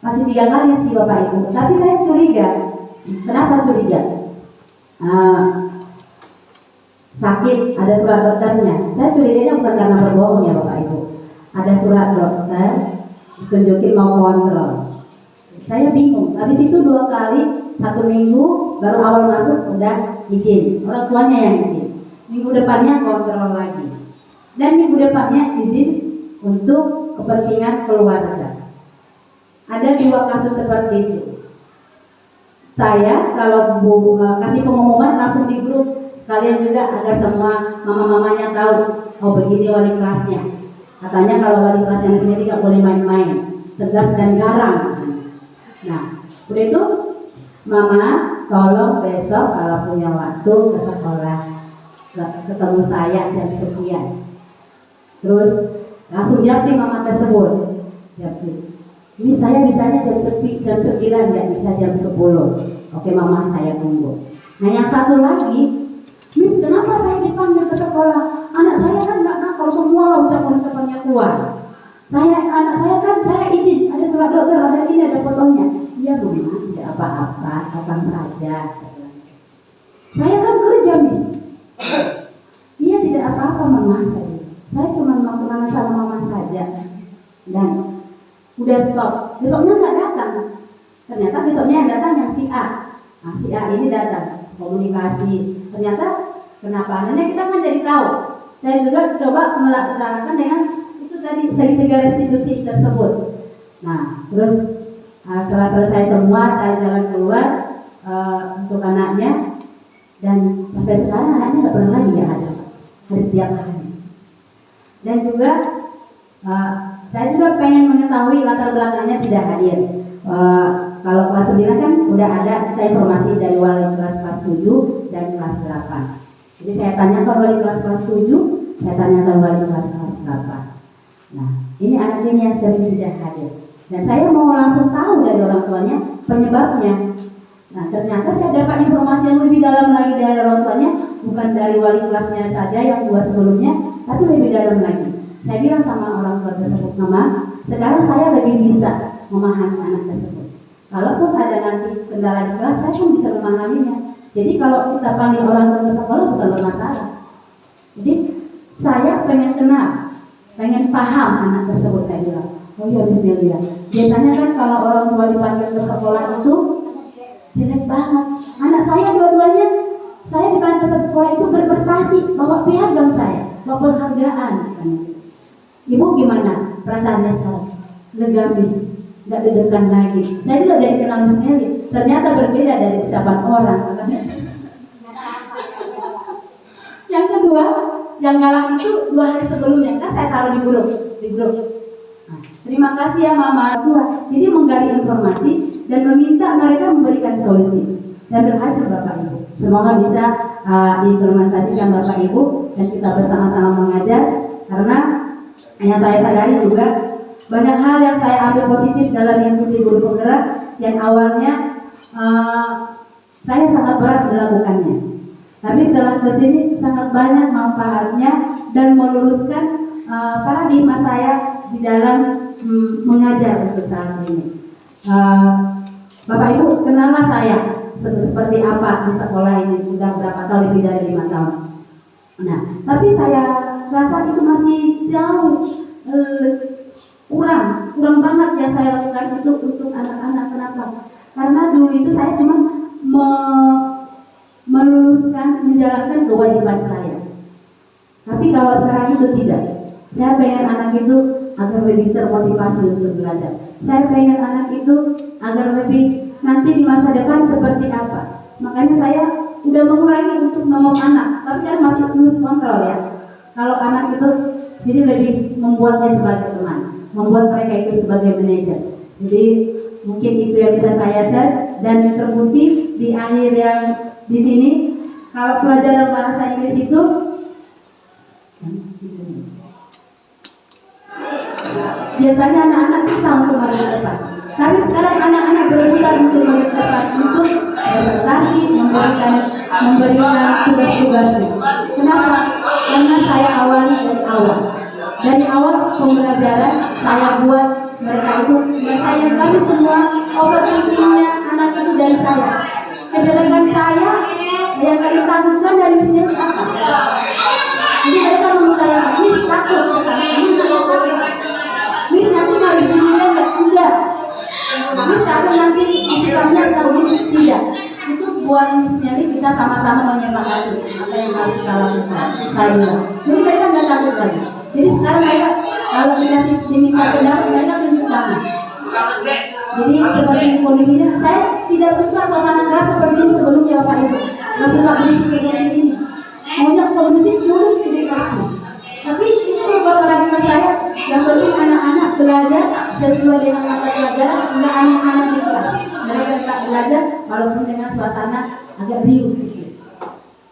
masih 3 kali sih Bapak Ibu. Tapi saya curiga. Kenapa curiga? Sakit, ada surat dokternya. Saya curiganya bukan karena berbohong ya Bapak Ibu. Ada surat dokter, tunjukin mau kontrol. Saya bingung. Habis itu 2 kali, 1 minggu baru awal masuk udah izin. Orang tuanya yang izin. Minggu depannya kontrol lagi. Dan minggu depannya izin untuk kepentingan keluarga. Ada 2 kasus seperti itu. Saya kalau kasih pengumuman langsung di grup, sekalian juga agar semua mama-mamanya tahu, oh begini wali kelasnya. Katanya kalau wali kelasnya sendiri nggak boleh main-main, tegas dan garang. Nah, udah itu, mama tolong besok kalau punya waktu ke sekolah, ketemu saya jam sekian. Terus langsung japri mama tersebut, japri. Ini saya bisanya jam 9, nggak bisa jam 10. Oke mama, saya tunggu. Nah yang satu lagi, Miss, kenapa saya dipanggil ke sekolah? Anak saya kan nggak nakal, semua lah ucapan-ucapannya keluar. Anak saya kan saya izin, ada surat dokter, ada ini, ada fotonya. Iya mama, tidak apa-apa, datang saja. Saya kan kerja, Miss. Iya tidak apa-apa mama, saya cuma mau kenalan sama mama saja. Dan udah stop. Besoknya nggak datang. Ternyata besoknya yang datang yang si A. Nah, si A ini datang komunikasi. Ternyata kenapa? Karena kita kan jadi tahu. Saya juga coba melaksanakan dengan itu tadi segitiga restitusi tersebut. Nah, terus setelah selesai semua cari jalan keluar untuk anaknya, dan sampai sekarang anaknya nggak pernah lagi ada hari tiap hari. Dan juga saya juga pengen mengetahui latar belakangnya tidak hadir. Kalau kelas 9 kan udah ada kita informasi dari wali kelas 7 dan kelas 8. Jadi saya tanyakan wali kelas 7, saya tanyakan wali kelas 8. Nah, ini anak ini yang sering tidak hadir. Dan saya mau langsung tahu dari orang tuanya penyebabnya. Nah, ternyata saya dapat informasi yang lebih dalam lagi dari orang tuanya, bukan dari wali kelasnya saja yang 2 sebelumnya, tapi lebih dalam lagi. Saya bilang sama orang tua tersebut, mama, sekarang saya lebih bisa memahami anak tersebut. Kalaupun ada nanti kendala di kelas, saya pun bisa memahaminya. Jadi kalau kita panggil orang tua ke sekolah bukan bermasalah. Jadi saya pengen kenal, pengen paham anak tersebut. Saya bilang, oh iya Miss Melia. Biasanya kan kalau orang tua dipanggil ke sekolah itu jelek banget. Anak saya dua-duanya, saya dipanggil ke sekolah itu berprestasi, bawa piagam saya, bawa penghargaan. Ibu gimana perasaannya sekarang? Lega Miss, nggak deg-degan lagi. Saya juga dari kenal Miss Nelly, ternyata berbeda dari ucapan orang. Yang kedua, yang galak itu 2 hari sebelumnya kan saya taruh di grup. Nah, terima kasih ya mama tua. Jadi menggali informasi dan meminta mereka memberikan solusi, dan berhasil Bapak Ibu. Semoga bisa diimplementasikan Bapak Ibu dan kita bersama-sama mengajar, karena yang saya sadari juga banyak hal yang saya ambil positif dalam mengikuti guru penggerak yang awalnya saya sangat berat melakukannya. Tapi setelah kesini sangat banyak manfaatnya dan meluruskan paradigma saya di dalam mengajar untuk saat ini. Bapak Ibu kenallah saya seperti apa di sekolah ini, sudah berapa tahun, lebih dari 5 tahun. Nah, tapi saya rasa itu masih jauh kurang banget yang saya lakukan itu untuk anak-anak. Kenapa? Karena dulu itu saya cuma meluluskan, menjalankan kewajiban saya. Tapi kalau sekarang itu tidak. Saya pengen anak itu agar lebih termotivasi untuk belajar. Saya pengen anak itu agar lebih nanti di masa depan seperti apa. Makanya saya udah mengurangi untuk ngomong anak, tapi kan masih terus kontrol ya. Kalau anak itu Jadi lebih membuatnya sebagai teman, membuat mereka itu sebagai manajer. Jadi mungkin itu yang bisa saya share. Dan terbukti di akhir yang di sini, kalau pelajaran bahasa Inggris itu biasanya anak-anak susah untuk maju ke depan. Tapi sekarang anak-anak berebutan untuk maju ke depan, untuk presentasi, memberikan tugas-tugasnya. Kenapa? Karena saya awali dari awal. Dari awal pembelajaran saya buat mereka itu, dan saya gali semua overthinkingnya anak itu dari saya. Kejelekan saya yang kalian takutkan dari sendiri apa? Jadi mereka mengutarakan, Miss takut, Miss nanti nggak begini enggak. Miss takut nanti sikapnya seperti tidak. Itu buat Miss Nelly kita sama-sama menyepakati apa yang harus kita lakukan. Saya bilang. Jadi mereka nggak takut lagi. Jadi sekarang mereka kalau dikasih diminta pendapat mereka tunjuk tangan. Jadi seperti ini kondisinya, saya tidak suka suasana kelas seperti ini sebelumnya Bapak Ibu. Nggak suka kondisi seperti ini. Maunya kondusif dulu di rapi. Tapi ini berubah paradigma saya. Yang penting anak-anak belajar sesuai dengan mata pelajaran, enggak anak-anak di kelas. Mereka tetap belajar walaupun dengan suasana agak riuh.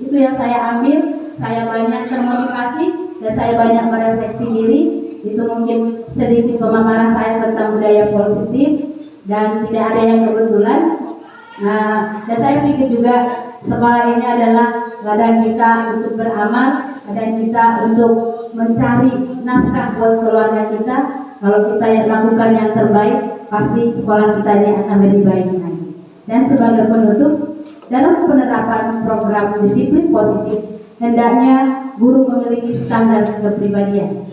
Itu yang saya ambil. Saya banyak termotivasi dan saya banyak merefleksi diri. Itu mungkin sedikit pemaparan saya tentang budaya positif dan tidak ada yang kebetulan. Nah, dan saya pikir juga sekolah ini adalah ladang kita untuk beramal, ladang kita untuk mencari nafkah buat keluarga kita. Kalau kita yang lakukan yang terbaik, pasti sekolah kita ini akan lebih baik lagi. Dan sebagai penutup, dalam penerapan program disiplin positif, hendaknya guru memiliki standar kepribadian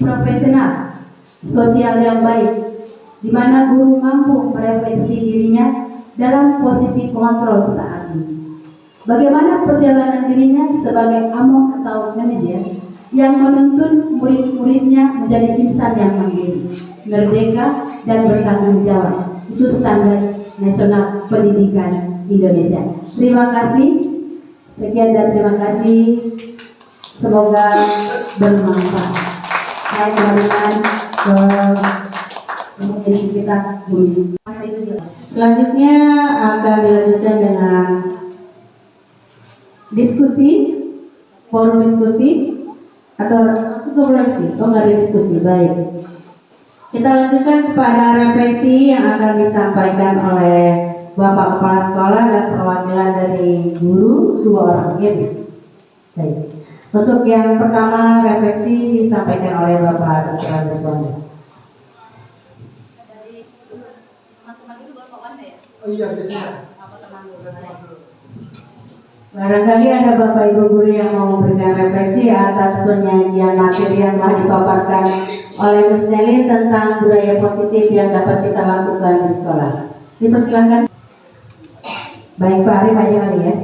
profesional, sosial yang baik, di mana guru mampu merefleksi dirinya dalam posisi kontrol saat ini. Bagaimana perjalanan dirinya sebagai among atau manajer yang menuntun murid-muridnya menjadi insan yang mandiri, merdeka, dan bertanggung jawab. Itu standar nasional pendidikan Indonesia. Terima kasih. Sekian dan terima kasih. Semoga bermanfaat. Saya kembalikan ke pembicara kita dulu. Selanjutnya akan dilanjutkan dengan diskusi, forum diskusi, atau langsung ke refleksi. Oh, nggak ada diskusi, baik. Kita lanjutkan kepada refleksi yang akan disampaikan oleh Bapak Kepala Sekolah dan perwakilan dari guru 2 orang. Yes. Baik. Untuk yang pertama refleksi disampaikan oleh Bapak Dr. Agus Wanda. Oh iya, biasanya. Barangkali ada Bapak Ibu guru yang mau memberikan refleksi atas penyajian materi yang telah dipaparkan oleh Miss Nelly tentang budaya positif yang dapat kita lakukan di sekolah. Dipersilakan. Baik Pak Arif aja kali ya.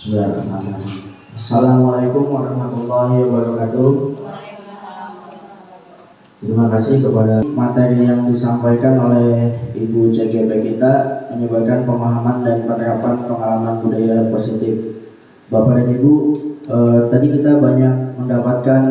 Bismillahirrahmanirrahim. Assalamualaikum warahmatullahi wabarakatuh. Terima kasih kepada materi yang disampaikan oleh Ibu CGP kita menyebabkan pemahaman dan penerapan pengalaman budaya positif. Bapak dan Ibu, tadi kita banyak mendapatkan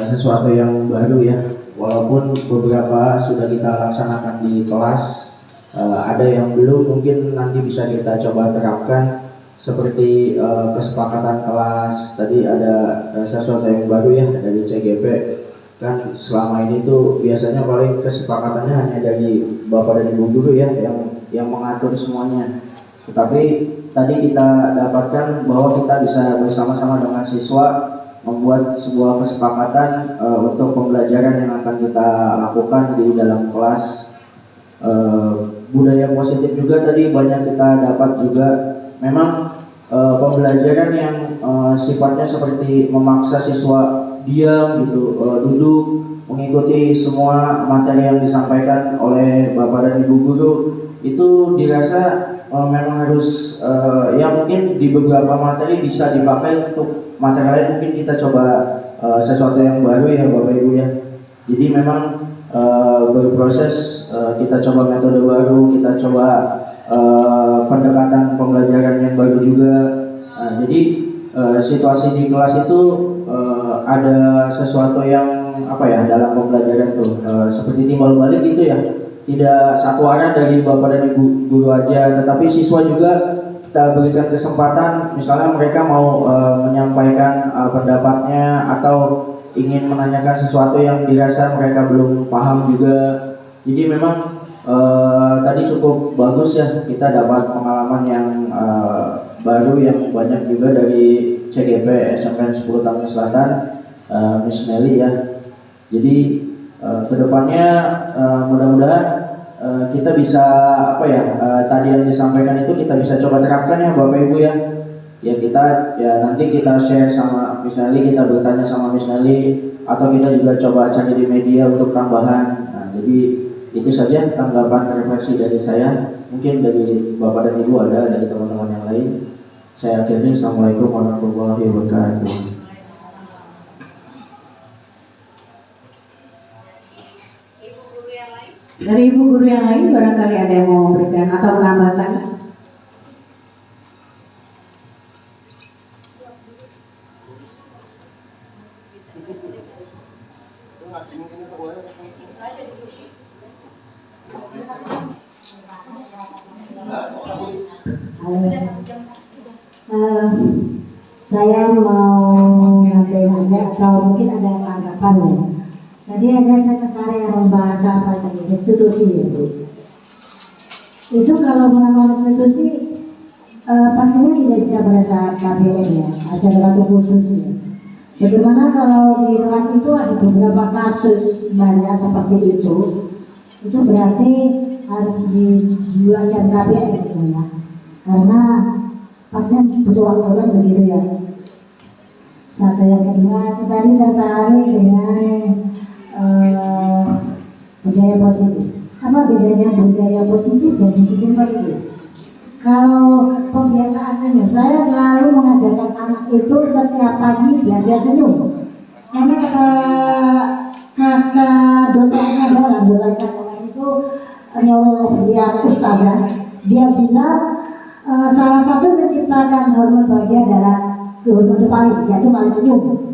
sesuatu yang baru ya. Walaupun beberapa sudah kita laksanakan di kelas, ada yang belum, mungkin nanti bisa kita coba terapkan. Seperti kesepakatan kelas, tadi ada sesuatu yang baru ya dari CGP. Kan selama ini tuh biasanya paling kesepakatannya hanya dari Bapak dan Ibu guru ya yang mengatur semuanya. Tetapi tadi kita dapatkan bahwa kita bisa bersama-sama dengan siswa membuat sebuah kesepakatan untuk pembelajaran yang akan kita lakukan di dalam kelas. Budaya positif juga tadi banyak kita dapat juga. Memang pembelajaran yang sifatnya seperti memaksa siswa diam gitu, duduk mengikuti semua materi yang disampaikan oleh Bapak dan Ibu guru, itu dirasa memang harus ya mungkin di beberapa materi bisa dipakai, untuk materi lain mungkin kita coba sesuatu yang baru ya Bapak Ibu ya. Jadi memang berproses, kita coba metode baru, kita coba pendekatan pembelajaran yang baru juga. Jadi situasi di kelas itu ada sesuatu yang apa ya dalam pembelajaran tuh seperti timbal balik gitu ya, tidak satu arah dari bapak dan ibu guru aja, tetapi siswa juga kita berikan kesempatan, misalnya mereka mau menyampaikan pendapatnya atau ingin menanyakan sesuatu yang dirasa mereka belum paham juga. Jadi memang tadi cukup bagus ya, kita dapat pengalaman yang baru yang banyak juga dari CGP SMPN 10 Tambun Selatan, Miss Nelly ya. Jadi kedepannya mudah-mudahan kita bisa apa ya tadi yang disampaikan itu kita bisa coba terapkan ya Bapak Ibu ya. Ya kita ya nanti kita share sama Miss Nelly, kita bertanya sama Miss Nelly, atau kita juga coba cari di media untuk tambahan. Nah, jadi itu saja tanggapan refleksi dari saya. Mungkin dari Bapak dan Ibu ada, dari teman-teman yang lain. Saya akhiri. Assalamualaikum warahmatullahi wabarakatuh. Dari ibu guru yang lain barangkali ada yang mau memberikan atau menambahkan. Saya mau nyampaikan aja atau mungkin ada tanggapan ya. Tadi ada sekretari yang membahas apa tadi, institusi itu kalau mengenal institusi pastinya tidak bisa pada saat KBM ya, harus ada waktu khusus ya. Bagaimana kalau di kelas itu ada beberapa kasus banyak seperti itu berarti harus dijual jam KBM gitu ya, karena pastinya butuh waktu kan begitu ya. Satu yang kedua, aku tadi tertarik dengan budaya positif. Apa bedanya budaya positif dan disiplin positif? Kalau pembiasaan senyum, saya selalu mengajarkan anak itu setiap pagi belajar senyum. Karena kata dokter Sadara itu nyolong dia ustazah, dia bilang salah satu menciptakan hormon bahagia adalah hormon dopamin, yaitu manis senyum.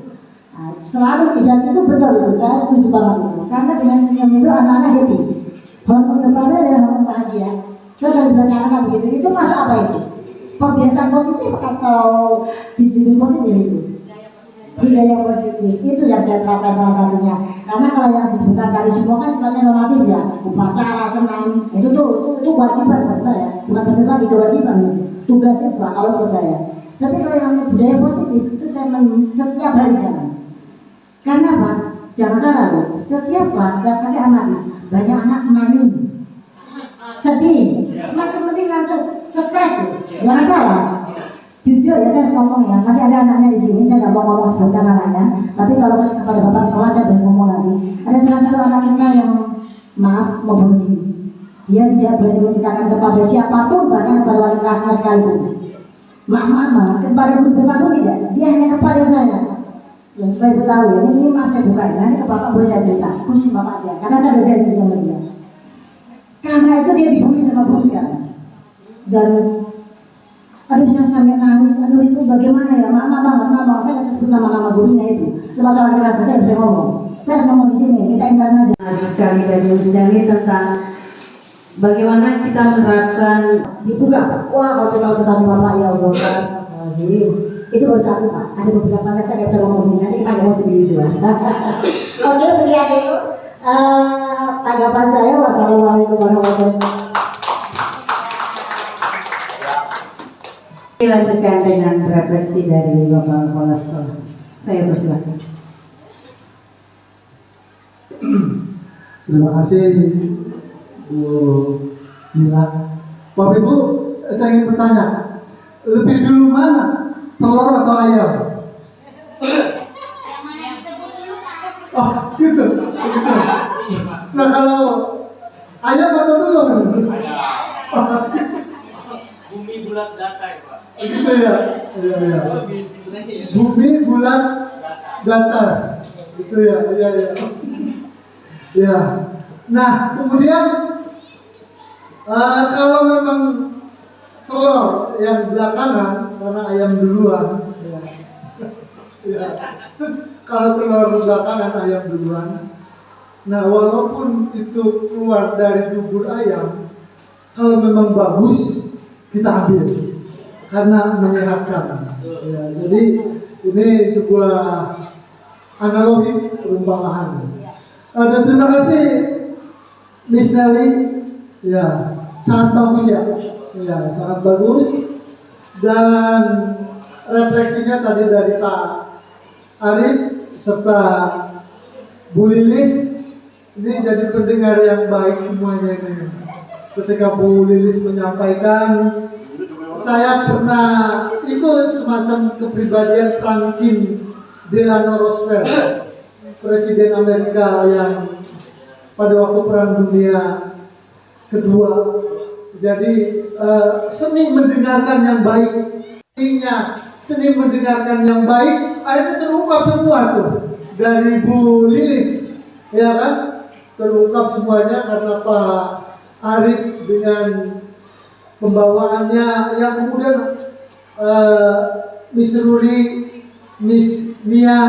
Selalu, dan itu betul itu, saya setuju banget itu. Karena dengan senyum itu anak-anak happy. Hormon dopamin adalah hormon bahagia. Saya selalu bilang anak-anak begitu. Itu masuk apa itu? Pembiasaan positif atau disiplin positif itu? Budaya positif. Itu yang saya terapkan salah satunya. Karena kalau yang disebutkan tadi semua kan sifatnya normatif ya, upacara, senam, itu kewajiban buat saya. Bukan peserta, itu kewajiban, tugas siswa kalau buat saya. Tapi kalau yang namanya budaya positif itu saya setiap hari sekarang. Karena apa? Jangan salah loh, setiap kelas, setiap kasih anak, banyak anak main, sedih, masih penting ngantuk, stres loh, jangan salah. Jujur ya, saya ngomong ya, masih ada anaknya di sini, saya nggak mau ngomong sebentar namanya, tapi kalau kepada bapak sekolah saya boleh ngomong nanti. Ada salah satu anak kita yang maaf mau bunuh diri. Dia tidak berani menceritakan kepada siapapun, bahkan kepada wali kelasnya sekalipun. Mama, kepada guru BK pun tidak, dia hanya kepada saya. Ya, supaya ibu tahu ya, ini mas saya buka, nanti ke bapak boleh saya cerita, khusus bapak aja, karena saya udah janji sama dia. Karena itu dia dibully sama guru sekarang. Dan aduh saya sampai nangis, aduh itu bagaimana ya, mama banget, mama, saya nggak sebut nama-nama gurunya itu. Cuma soal kelas saya bisa ngomong, saya harus ngomong di sini, kita intern aja. Habis sekali dari Miss Nelly tentang bagaimana kita menerapkan dibuka. Wah, kalau kita usah tahu bapak ya Allah, astagfirullahaladzim. Itu baru satu Pak, ada beberapa saya nggak bisa ngomong di sini, nanti kita ngomong sendiri dulu. Oke, sekian dulu tanggapan saya. Wassalamualaikum warahmatullahi wabarakatuh. Dilanjutkan dengan refleksi dari Bapak Kepala Sekolah. Saya persilakan. Terima kasih Bu Mila. Bapak Ibu, saya ingin bertanya, lebih dulu mana? Telur atau ayam? Oh, gitu. Nah, kalau ayam atau telur? Bumi bulat datar, Pak. Gitu ya? Iya. Bumi bulat datar. Gitu ya? Iya. Ya. Nah, kemudian kalau memang telur yang belakangan karena ayam duluan, ya. Ya. Kalau telur belakangan ayam duluan. Nah, walaupun itu keluar dari dubur ayam, kalau memang bagus kita ambil karena menyehatkan. Ya, jadi ini sebuah analogi perumpamaan. Dan terima kasih Miss Nelly, ya sangat bagus ya, ya sangat bagus. Dan refleksinya tadi dari Pak Arif serta Bu Lilis, ini jadi pendengar yang baik semuanya ini. Ketika Bu Lilis menyampaikan, saya pernah ikut semacam kepribadian Franklin Delano Roosevelt, Presiden Amerika yang pada waktu Perang Dunia Kedua. Jadi seni mendengarkan yang baik, seni mendengarkan yang baik, akhirnya terungkap semua tuh dari Bu Lilis, ya kan? Terungkap semuanya karena Pak Arif dengan pembawaannya yang kemudian Miss Ruli, Miss Nia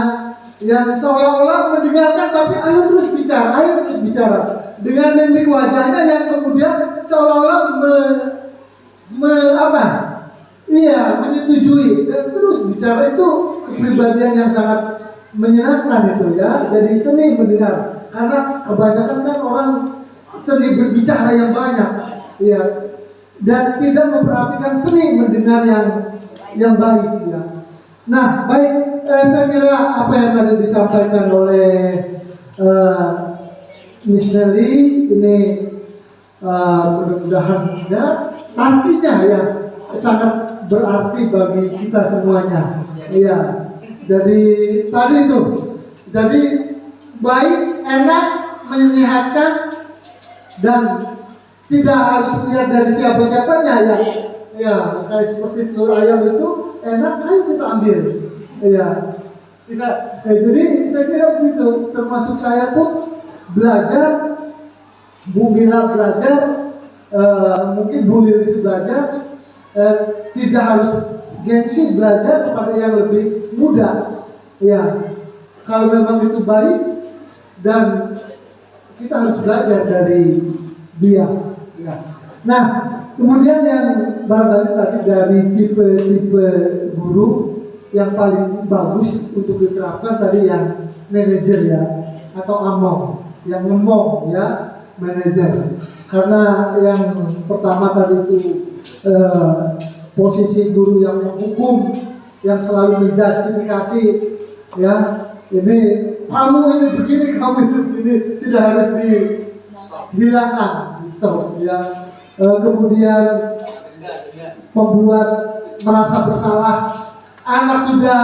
yang seolah-olah mendengarkan tapi ayo terus bicara dengan mimik wajahnya yang kemudian seolah-olah menyetujui dan terus bicara. Itu kepribadian yang sangat menyenangkan itu ya. Jadi seni mendengar karena kebanyakan kan orang seni berbicara yang banyak ya, dan tidak memperhatikan seni mendengar yang baik ya. Nah baik, saya kira apa yang tadi disampaikan oleh Miss Nelly ini mudah-mudahan ya pastinya ya sangat berarti bagi kita semuanya. Iya. Jadi tadi itu, jadi baik, enak, menyehatkan dan tidak harus melihat dari siapa-siapanya ya. Ya, kayak seperti telur ayam itu enak, ayo kita ambil. Iya. Jadi saya kira begitu. Termasuk saya pun belajar, Bu Mila belajar, mungkin Bu Lilis belajar, tidak harus gengsi belajar kepada yang lebih muda. Ya, kalau memang itu baik dan kita harus belajar dari dia. Ya. Nah, kemudian yang barangkali tadi dari tipe-tipe guru yang paling bagus untuk diterapkan tadi yang manajer ya, atau among, yang ngemong ya, manajer. Karena yang pertama tadi itu posisi guru yang menghukum, yang selalu menjustifikasi ya, ini kamu ini begini, kamu ini begini, sudah harus dihilangkan, di stop ya. Kemudian membuat merasa bersalah, anak sudah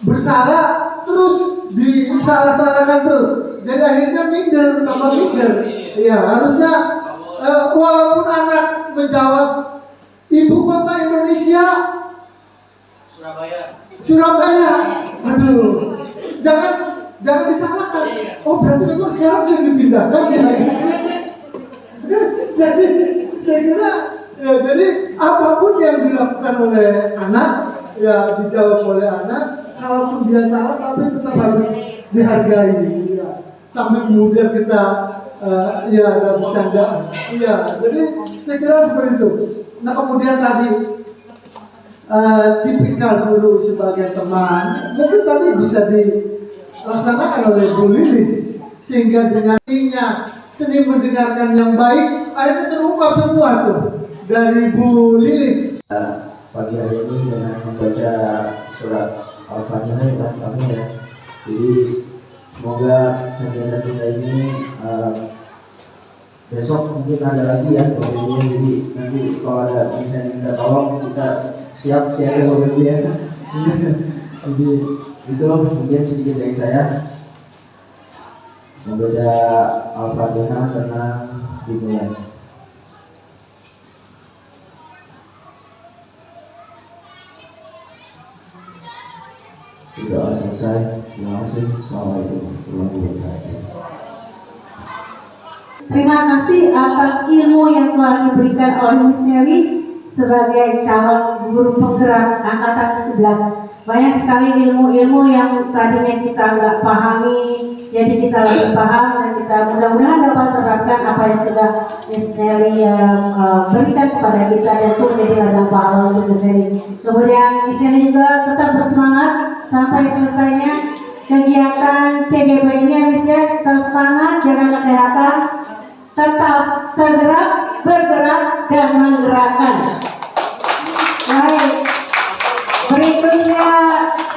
bersalah terus disalah-salahkan terus, jadi akhirnya minder, tambah minder. Ya harusnya walaupun anak menjawab ibu kota Indonesia Surabaya, aduh, jangan disalahkan. Oh berarti memang sekarang sudah dipindahkan ya. Jadi saya kira ya, jadi apapun yang dilakukan oleh anak ya dijawab oleh anak. Kalaupun dia salah tapi tetap harus dihargai ya. Sampai kemudian kita ya ada bercanda. Iya, jadi saya kira seperti itu. Nah kemudian tadi tipikal guru sebagai teman mungkin tadi bisa dilaksanakan oleh Bu Lilis, sehingga dengan seni mendengarkan yang baik akhirnya terungkap semua tuh dari Bu Lilis. Pagi hari ini dengan membaca surat Al-Fatihah ya. Jadi semoga kegiatan kita ini besok mungkin ada lagi ya pokoknya. Jadi nanti kalau ada misalnya minta tolong kita siap ya. Jadi itu mungkin sedikit dari saya. Membaca Al-Fatihah tenang dimulai. Sudah selesai. Terima kasih. Assalamualaikum warahmatullahi wabarakatuh. Terima kasih atas ilmu yang telah diberikan oleh Miss Nelly sebagai calon guru penggerak angkatan 11. Banyak sekali ilmu-ilmu yang tadinya kita nggak pahami, jadi kita lebih paham dan kita mudah-mudahan dapat menerapkan apa yang sudah Miss Nelly berikan kepada kita dan itu menjadi ladang pahala untuk Miss Nelly. Kemudian Miss Nelly juga tetap bersemangat sampai selesainya kegiatan CGP ini ya Miss ya. Terus semangat, jaga kesehatan, tetap tergerak, bergerak dan menggerakkan. Baik, berikutnya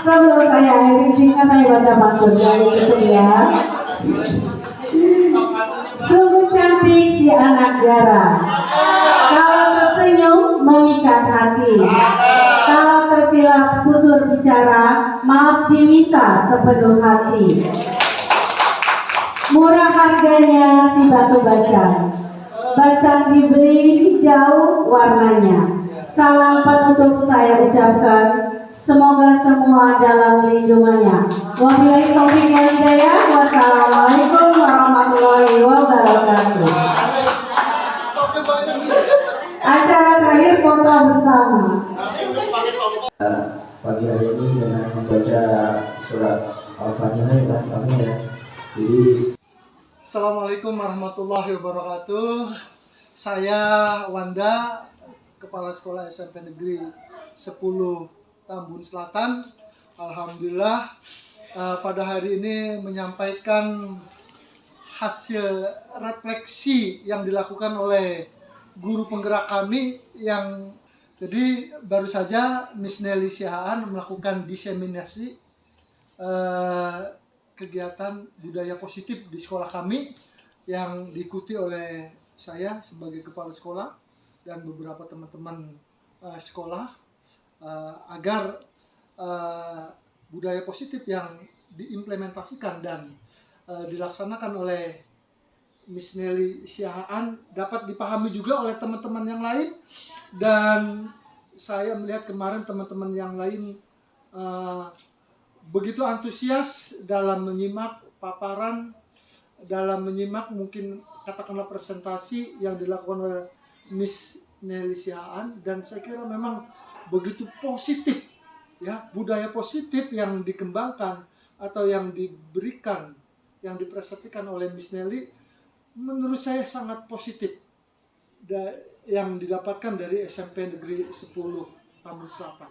sebelum saya akhiri, izinkan saya baca pantun yang itu ya. Sungguh cantik si anak garang, kalau tersenyum memikat hati, kalau tersilap tutur bicara, maaf diminta sepenuh hati. Murah harganya si batu bacan, bacan diberi hijau warnanya. Salam penutup saya ucapkan, semoga semua dalam lindungannya. Wabillahi taufiq wal hidayah. Wassalamualaikum warahmatullahi wabarakatuh. Acara terakhir foto bersama. Pagi hari ini dengan membaca surat Al-Fatihah ya Pak, ya. Jadi Assalamualaikum warahmatullahi wabarakatuh. Saya Wanda, Kepala Sekolah SMP Negeri 10 Tambun Selatan. Alhamdulillah pada hari ini menyampaikan hasil refleksi yang dilakukan oleh guru penggerak kami yang jadi baru saja Miss Nelly Sihaan melakukan diseminasi kegiatan budaya positif di sekolah kami yang diikuti oleh saya sebagai kepala sekolah dan beberapa teman-teman sekolah agar budaya positif yang diimplementasikan dan dilaksanakan oleh Miss Nelly Sihaan dapat dipahami juga oleh teman-teman yang lain. Dan saya melihat kemarin teman-teman yang lain begitu antusias dalam menyimak paparan, dalam menyimak mungkin katakanlah presentasi yang dilakukan oleh Miss Nelly Sihaan, dan saya kira memang begitu positif ya, budaya positif yang dikembangkan atau yang diberikan, yang dipresentasikan oleh Miss Nelly menurut saya sangat positif yang didapatkan dari SMP Negeri 10 Tambun Selatan.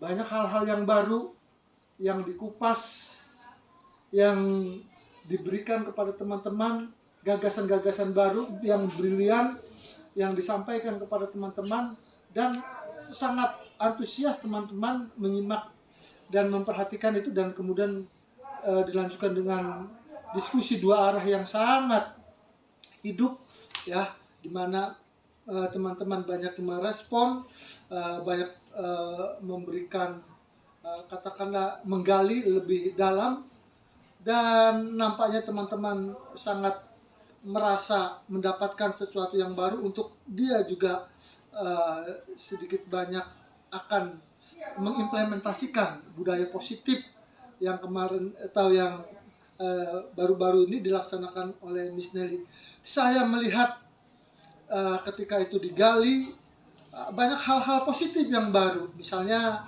Banyak hal-hal yang baru yang dikupas, yang diberikan kepada teman-teman, gagasan-gagasan baru yang brilian yang disampaikan kepada teman-teman, dan sangat antusias teman-teman menyimak dan memperhatikan itu, dan kemudian dilanjutkan dengan diskusi dua arah yang sangat hidup ya, di mana teman-teman banyak merespon, banyak memberikan katakanlah menggali lebih dalam, dan nampaknya teman-teman sangat merasa mendapatkan sesuatu yang baru untuk dia juga sedikit banyak akan mengimplementasikan budaya positif yang kemarin atau yang baru-baru ini dilaksanakan oleh Miss Nelly. Saya melihat ketika itu digali banyak hal-hal positif yang baru. Misalnya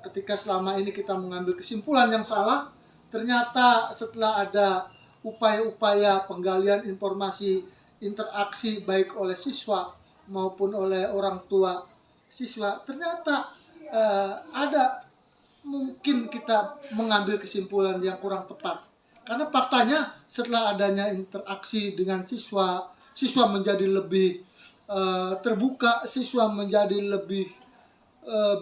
ketika selama ini kita mengambil kesimpulan yang salah, ternyata setelah ada upaya-upaya penggalian informasi, interaksi baik oleh siswa maupun oleh orang tua siswa, ternyata ada mungkin kita mengambil kesimpulan yang kurang tepat. Karena faktanya setelah adanya interaksi dengan siswa, siswa menjadi lebih terbuka, siswa menjadi lebih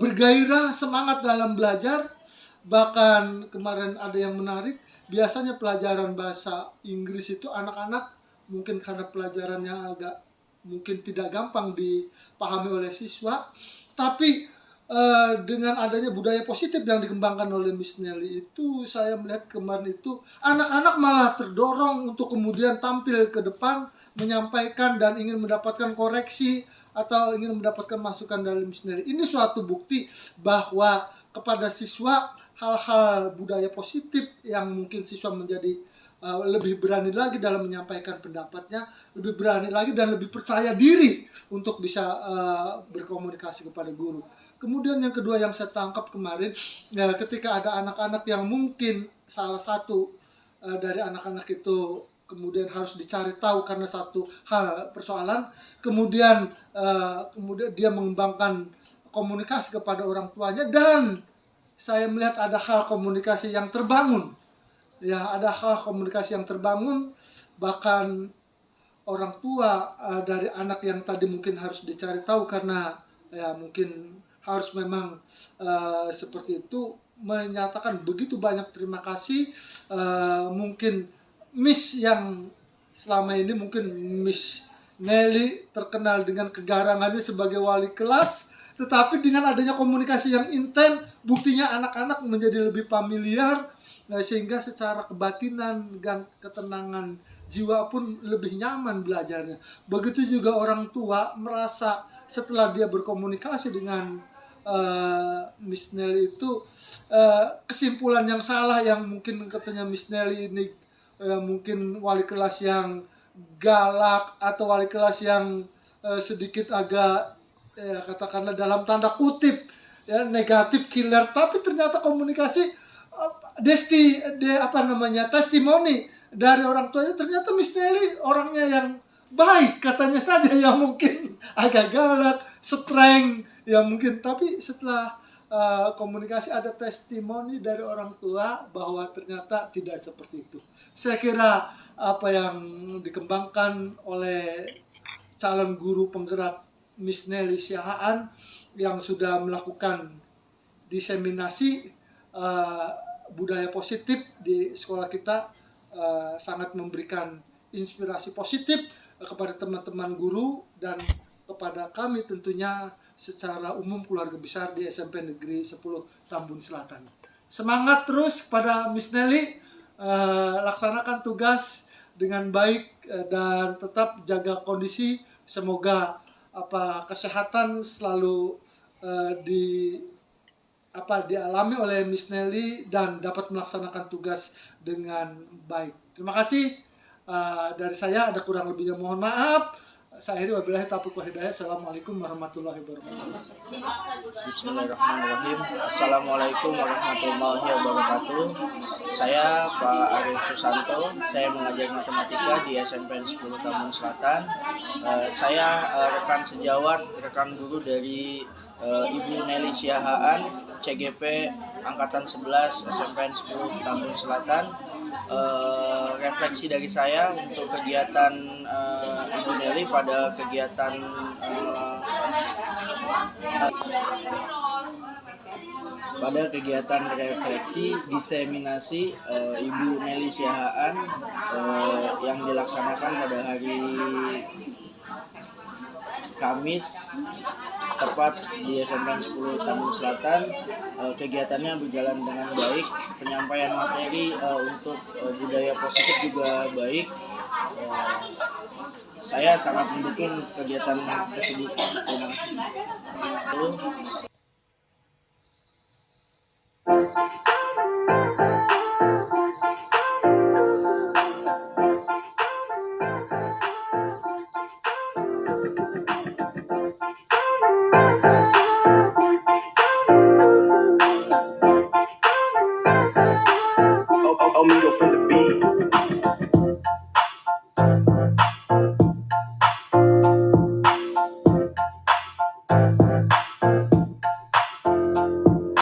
bergairah, semangat dalam belajar. Bahkan kemarin ada yang menarik, biasanya pelajaran bahasa Inggris itu anak-anak mungkin karena pelajaran yang agak mungkin tidak gampang dipahami oleh siswa, tapi dengan adanya budaya positif yang dikembangkan oleh Miss Nelly itu, saya melihat kemarin itu anak-anak malah terdorong untuk kemudian tampil ke depan, menyampaikan dan ingin mendapatkan koreksi atau ingin mendapatkan masukan dari Miss Nelly. Ini suatu bukti bahwa kepada siswa hal-hal budaya positif yang mungkin siswa menjadi lebih berani lagi dalam menyampaikan pendapatnya, lebih berani lagi dan lebih percaya diri untuk bisa berkomunikasi kepada guru. Kemudian yang kedua yang saya tangkap kemarin, ketika ada anak-anak yang mungkin salah satu dari anak-anak itu kemudian harus dicari tahu karena satu hal persoalan, kemudian dia mengembangkan komunikasi kepada orang tuanya, dan saya melihat ada hal komunikasi yang terbangun. Ya, ada hal komunikasi yang terbangun, bahkan orang tua dari anak yang tadi mungkin harus dicari tahu karena ya mungkin harus memang seperti itu, menyatakan begitu banyak terima kasih. Mungkin Miss yang selama ini mungkin Miss Nelly terkenal dengan kegarangannya sebagai wali kelas, tetapi dengan adanya komunikasi yang intens, buktinya anak-anak menjadi lebih familiar, sehingga secara kebatinan dan ketenangan jiwa pun lebih nyaman belajarnya. Begitu juga orang tua merasa setelah dia berkomunikasi dengan Miss Nelly itu, kesimpulan yang salah yang mungkin katanya Miss Nelly ini mungkin wali kelas yang galak atau wali kelas yang sedikit agak katakanlah dalam tanda kutip ya negatif, killer, tapi ternyata komunikasi testimoni dari orang tuanya, ternyata Miss Nelly orangnya yang baik katanya saja, yang mungkin agak galak, strength ya mungkin, tapi setelah komunikasi ada testimoni dari orang tua bahwa ternyata tidak seperti itu. Saya kira apa yang dikembangkan oleh calon guru penggerak Miss Nelly Siahaan yang sudah melakukan diseminasi budaya positif di sekolah kita sangat memberikan inspirasi positif kepada teman-teman guru dan kepada kami tentunya secara umum keluarga besar di SMP Negeri 10 Tambun Selatan. Semangat terus kepada Miss Nelly, laksanakan tugas dengan baik dan tetap jaga kondisi. Semoga kesehatan selalu dialami oleh Miss Nelly dan dapat melaksanakan tugas dengan baik. Terima kasih dari saya, ada kurang lebihnya mohon maaf. Saya akhiri wabillahi taufiq wal hidayah. Assalamualaikum warahmatullahi wabarakatuh. Bismillahirrahmanirrahim. Assalamualaikum warahmatullahi wabarakatuh. Saya Pak Arif Susanto. Saya mengajar matematika di SMP 10 Tambun Selatan. Saya rekan sejawat, rekan guru dari Ibu Nelly Siahaan, CGP Angkatan 11 SMP 10 Tambun Selatan. Refleksi dari saya untuk kegiatan Ibu Nelly pada kegiatan refleksi diseminasi Ibu Nelly Siahaan yang dilaksanakan pada hari Kamis tepat di SMP 10 Tambun Selatan. Kegiatannya berjalan dengan baik, penyampaian materi untuk budaya positif juga baik. Saya sangat mendukung kegiatan tersebut. Terima kasih.